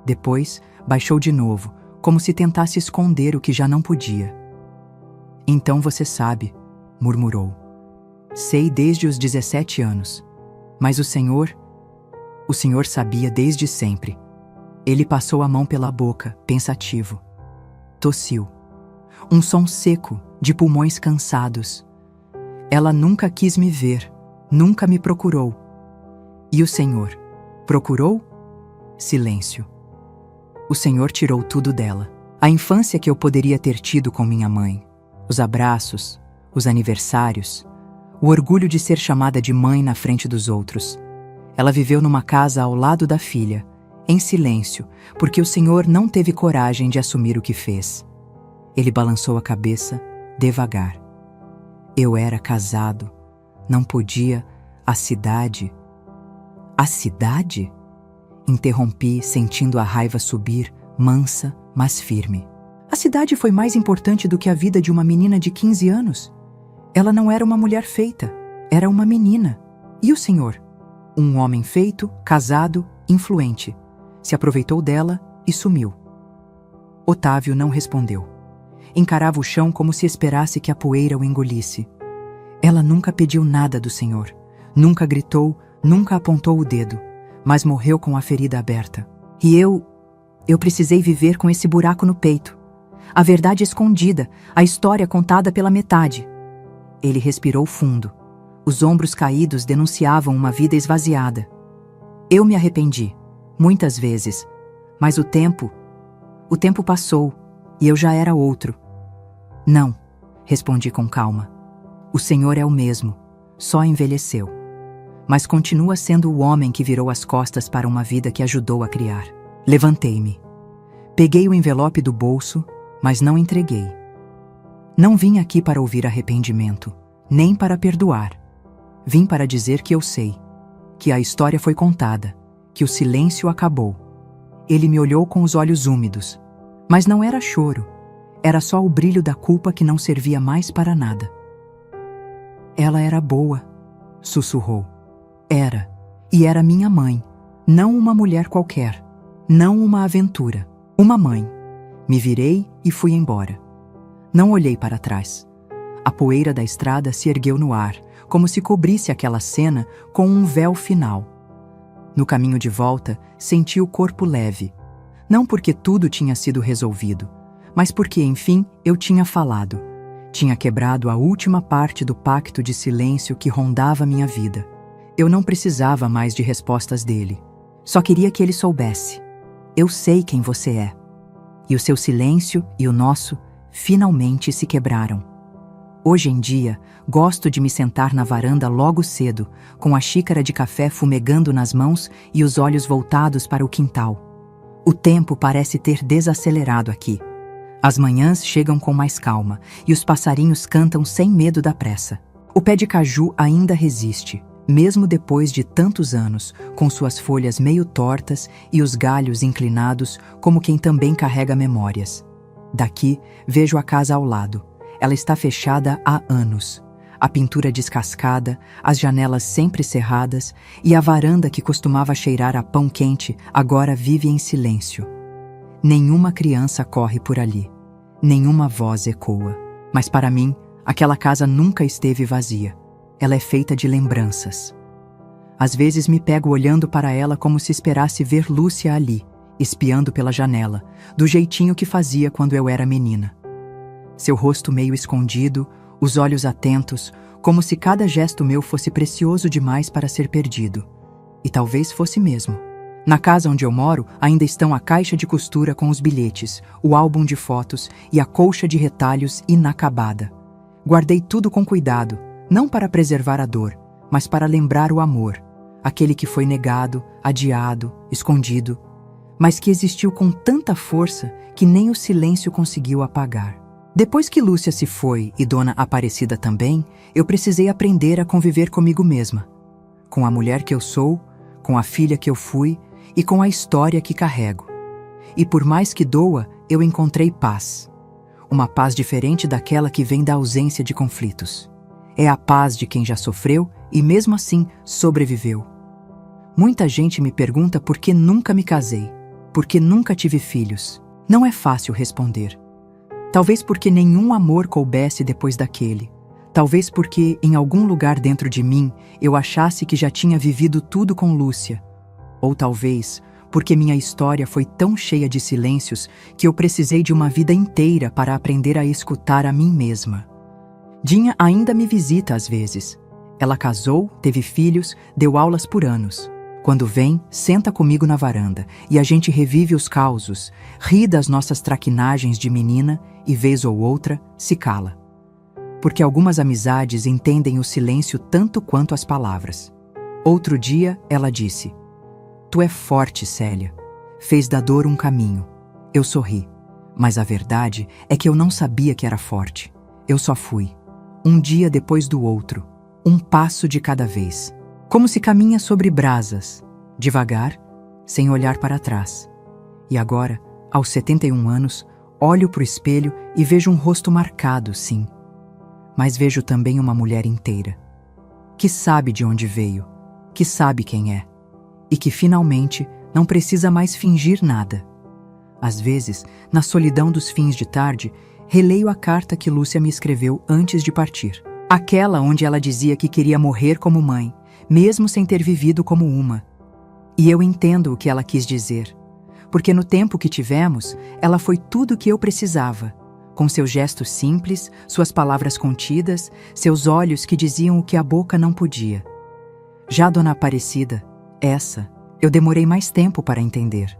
Depois, baixou de novo, como se tentasse esconder o que já não podia. "Então você sabe", murmurou. "Sei desde os 17 anos. Mas o senhor sabia desde sempre." Ele passou a mão pela boca, pensativo. Tossiu. Um som seco, de pulmões cansados. "Ela nunca quis me ver, nunca me procurou." "E o senhor? Procurou?" Silêncio. "O senhor tirou tudo dela. A infância que eu poderia ter tido com minha mãe. Os abraços, os aniversários, o orgulho de ser chamada de mãe na frente dos outros. Ela viveu numa casa ao lado da filha, em silêncio, porque o senhor não teve coragem de assumir o que fez." Ele balançou a cabeça, devagar. "Eu era casado. Não podia. A cidade." "A cidade?" Interrompi, sentindo a raiva subir, mansa, mas firme. "A cidade foi mais importante do que a vida de uma menina de 15 anos. Ela não era uma mulher feita, era uma menina. E o senhor? Um homem feito, casado, influente. Se aproveitou dela e sumiu." Otávio não respondeu. Encarava o chão como se esperasse que a poeira o engolisse. "Ela nunca pediu nada do senhor. Nunca gritou, nunca apontou o dedo. Mas morreu com a ferida aberta. E eu precisei viver com esse buraco no peito. A verdade escondida, a história contada pela metade." Ele respirou fundo. Os ombros caídos denunciavam uma vida esvaziada. "Eu me arrependi, muitas vezes. Mas o tempo passou e eu já era outro." "Não", respondi com calma. "O senhor é o mesmo, só envelheceu. Mas continua sendo o homem que virou as costas para uma vida que ajudou a criar." Levantei-me. Peguei o envelope do bolso, mas não entreguei. Não vim aqui para ouvir arrependimento, nem para perdoar. Vim para dizer que eu sei, que a história foi contada, que o silêncio acabou. Ele me olhou com os olhos úmidos, mas não era choro, era só o brilho da culpa que não servia mais para nada. "Ela era boa", sussurrou. "Era, e era minha mãe, não uma mulher qualquer, não uma aventura, uma mãe." Me virei e fui embora. Não olhei para trás. A poeira da estrada se ergueu no ar, como se cobrisse aquela cena com um véu final. No caminho de volta, senti o corpo leve. Não porque tudo tinha sido resolvido, mas porque, enfim, eu tinha falado. Tinha quebrado a última parte do pacto de silêncio que rondava minha vida. Eu não precisava mais de respostas dele. Só queria que ele soubesse. "Eu sei quem você é." E o seu silêncio e o nosso finalmente se quebraram. Hoje em dia, gosto de me sentar na varanda logo cedo, com a xícara de café fumegando nas mãos e os olhos voltados para o quintal. O tempo parece ter desacelerado aqui. As manhãs chegam com mais calma e os passarinhos cantam sem medo da pressa. O pé de caju ainda resiste, mesmo depois de tantos anos, com suas folhas meio tortas e os galhos inclinados como quem também carrega memórias. Daqui, vejo a casa ao lado. Ela está fechada há anos. A pintura descascada, as janelas sempre cerradas e a varanda que costumava cheirar a pão quente agora vive em silêncio. Nenhuma criança corre por ali. Nenhuma voz ecoa. Mas para mim, aquela casa nunca esteve vazia. Ela é feita de lembranças. Às vezes me pego olhando para ela como se esperasse ver Lúcia ali, espiando pela janela, do jeitinho que fazia quando eu era menina. Seu rosto meio escondido, os olhos atentos, como se cada gesto meu fosse precioso demais para ser perdido. E talvez fosse mesmo. Na casa onde eu moro, ainda estão a caixa de costura com os bilhetes, o álbum de fotos e a colcha de retalhos inacabada. Guardei tudo com cuidado, não para preservar a dor, mas para lembrar o amor, aquele que foi negado, adiado, escondido, mas que existiu com tanta força que nem o silêncio conseguiu apagar. Depois que Lúcia se foi e Dona Aparecida também, eu precisei aprender a conviver comigo mesma, com a mulher que eu sou, com a filha que eu fui e com a história que carrego. E por mais que doa, eu encontrei paz. Uma paz diferente daquela que vem da ausência de conflitos. É a paz de quem já sofreu e mesmo assim sobreviveu. Muita gente me pergunta por que nunca me casei, por que nunca tive filhos. Não é fácil responder. Talvez porque nenhum amor coubesse depois daquele. Talvez porque, em algum lugar dentro de mim, eu achasse que já tinha vivido tudo com Lúcia. Ou talvez porque minha história foi tão cheia de silêncios que eu precisei de uma vida inteira para aprender a escutar a mim mesma. Dinha ainda me visita às vezes. Ela casou, teve filhos, deu aulas por anos. Quando vem, senta comigo na varanda e a gente revive os causos, ri das nossas traquinagens de menina e, vez ou outra, se cala. Porque algumas amizades entendem o silêncio tanto quanto as palavras. Outro dia, ela disse: "Tu é forte, Célia. Fez da dor um caminho." Eu sorri, mas a verdade é que eu não sabia que era forte. Eu só fui. Um dia depois do outro, um passo de cada vez. Como se caminha sobre brasas, devagar, sem olhar para trás. E agora, aos 71 anos, olho para o espelho e vejo um rosto marcado, sim. Mas vejo também uma mulher inteira, que sabe de onde veio, que sabe quem é, e que finalmente não precisa mais fingir nada. Às vezes, na solidão dos fins de tarde, releio a carta que Lúcia me escreveu antes de partir. Aquela onde ela dizia que queria morrer como mãe, mesmo sem ter vivido como uma. E eu entendo o que ela quis dizer, porque no tempo que tivemos, ela foi tudo o que eu precisava, com seus gestos simples, suas palavras contidas, seus olhos que diziam o que a boca não podia. Já Dona Aparecida, essa, eu demorei mais tempo para entender.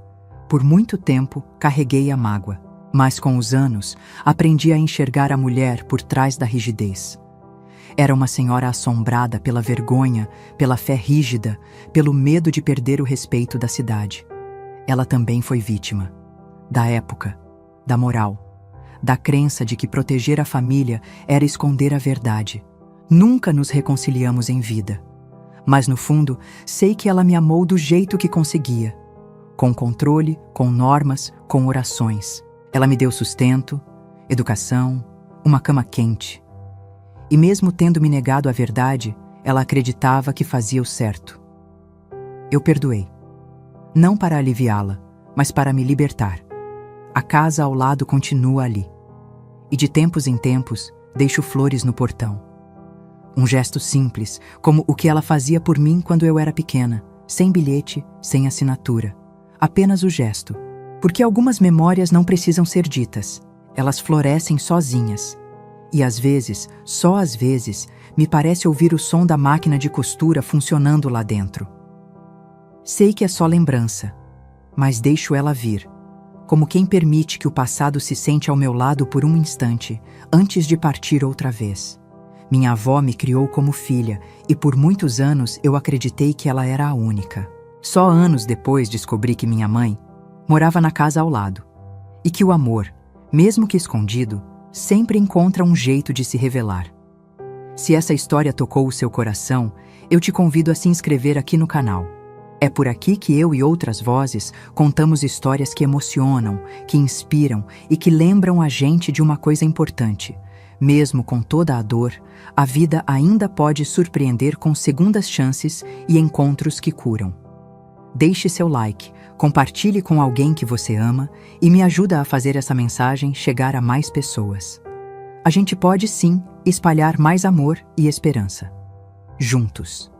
Por muito tempo, carreguei a mágoa, mas com os anos, aprendi a enxergar a mulher por trás da rigidez. Era uma senhora assombrada pela vergonha, pela fé rígida, pelo medo de perder o respeito da cidade. Ela também foi vítima. Da época, da moral, da crença de que proteger a família era esconder a verdade. Nunca nos reconciliamos em vida. Mas no fundo, sei que ela me amou do jeito que conseguia. Com controle, com normas, com orações. Ela me deu sustento, educação, uma cama quente. E mesmo tendo me negado a verdade, ela acreditava que fazia o certo. Eu perdoei. Não para aliviá-la, mas para me libertar. A casa ao lado continua ali. E de tempos em tempos, deixo flores no portão. Um gesto simples, como o que ela fazia por mim quando eu era pequena, sem bilhete, sem assinatura. Apenas o gesto. Porque algumas memórias não precisam ser ditas. Elas florescem sozinhas. E às vezes, só às vezes, me parece ouvir o som da máquina de costura funcionando lá dentro. Sei que é só lembrança, mas deixo ela vir, como quem permite que o passado se sente ao meu lado por um instante, antes de partir outra vez. Minha avó me criou como filha, e por muitos anos eu acreditei que ela era a única. Só anos depois descobri que minha mãe morava na casa ao lado, e que o amor, mesmo que escondido, sempre encontra um jeito de se revelar. Se essa história tocou o seu coração, eu te convido a se inscrever aqui no canal. É por aqui que eu e outras vozes contamos histórias que emocionam, que inspiram e que lembram a gente de uma coisa importante. Mesmo com toda a dor, a vida ainda pode surpreender com segundas chances e encontros que curam. Deixe seu like, compartilhe com alguém que você ama e me ajuda a fazer essa mensagem chegar a mais pessoas. A gente pode sim espalhar mais amor e esperança. Juntos.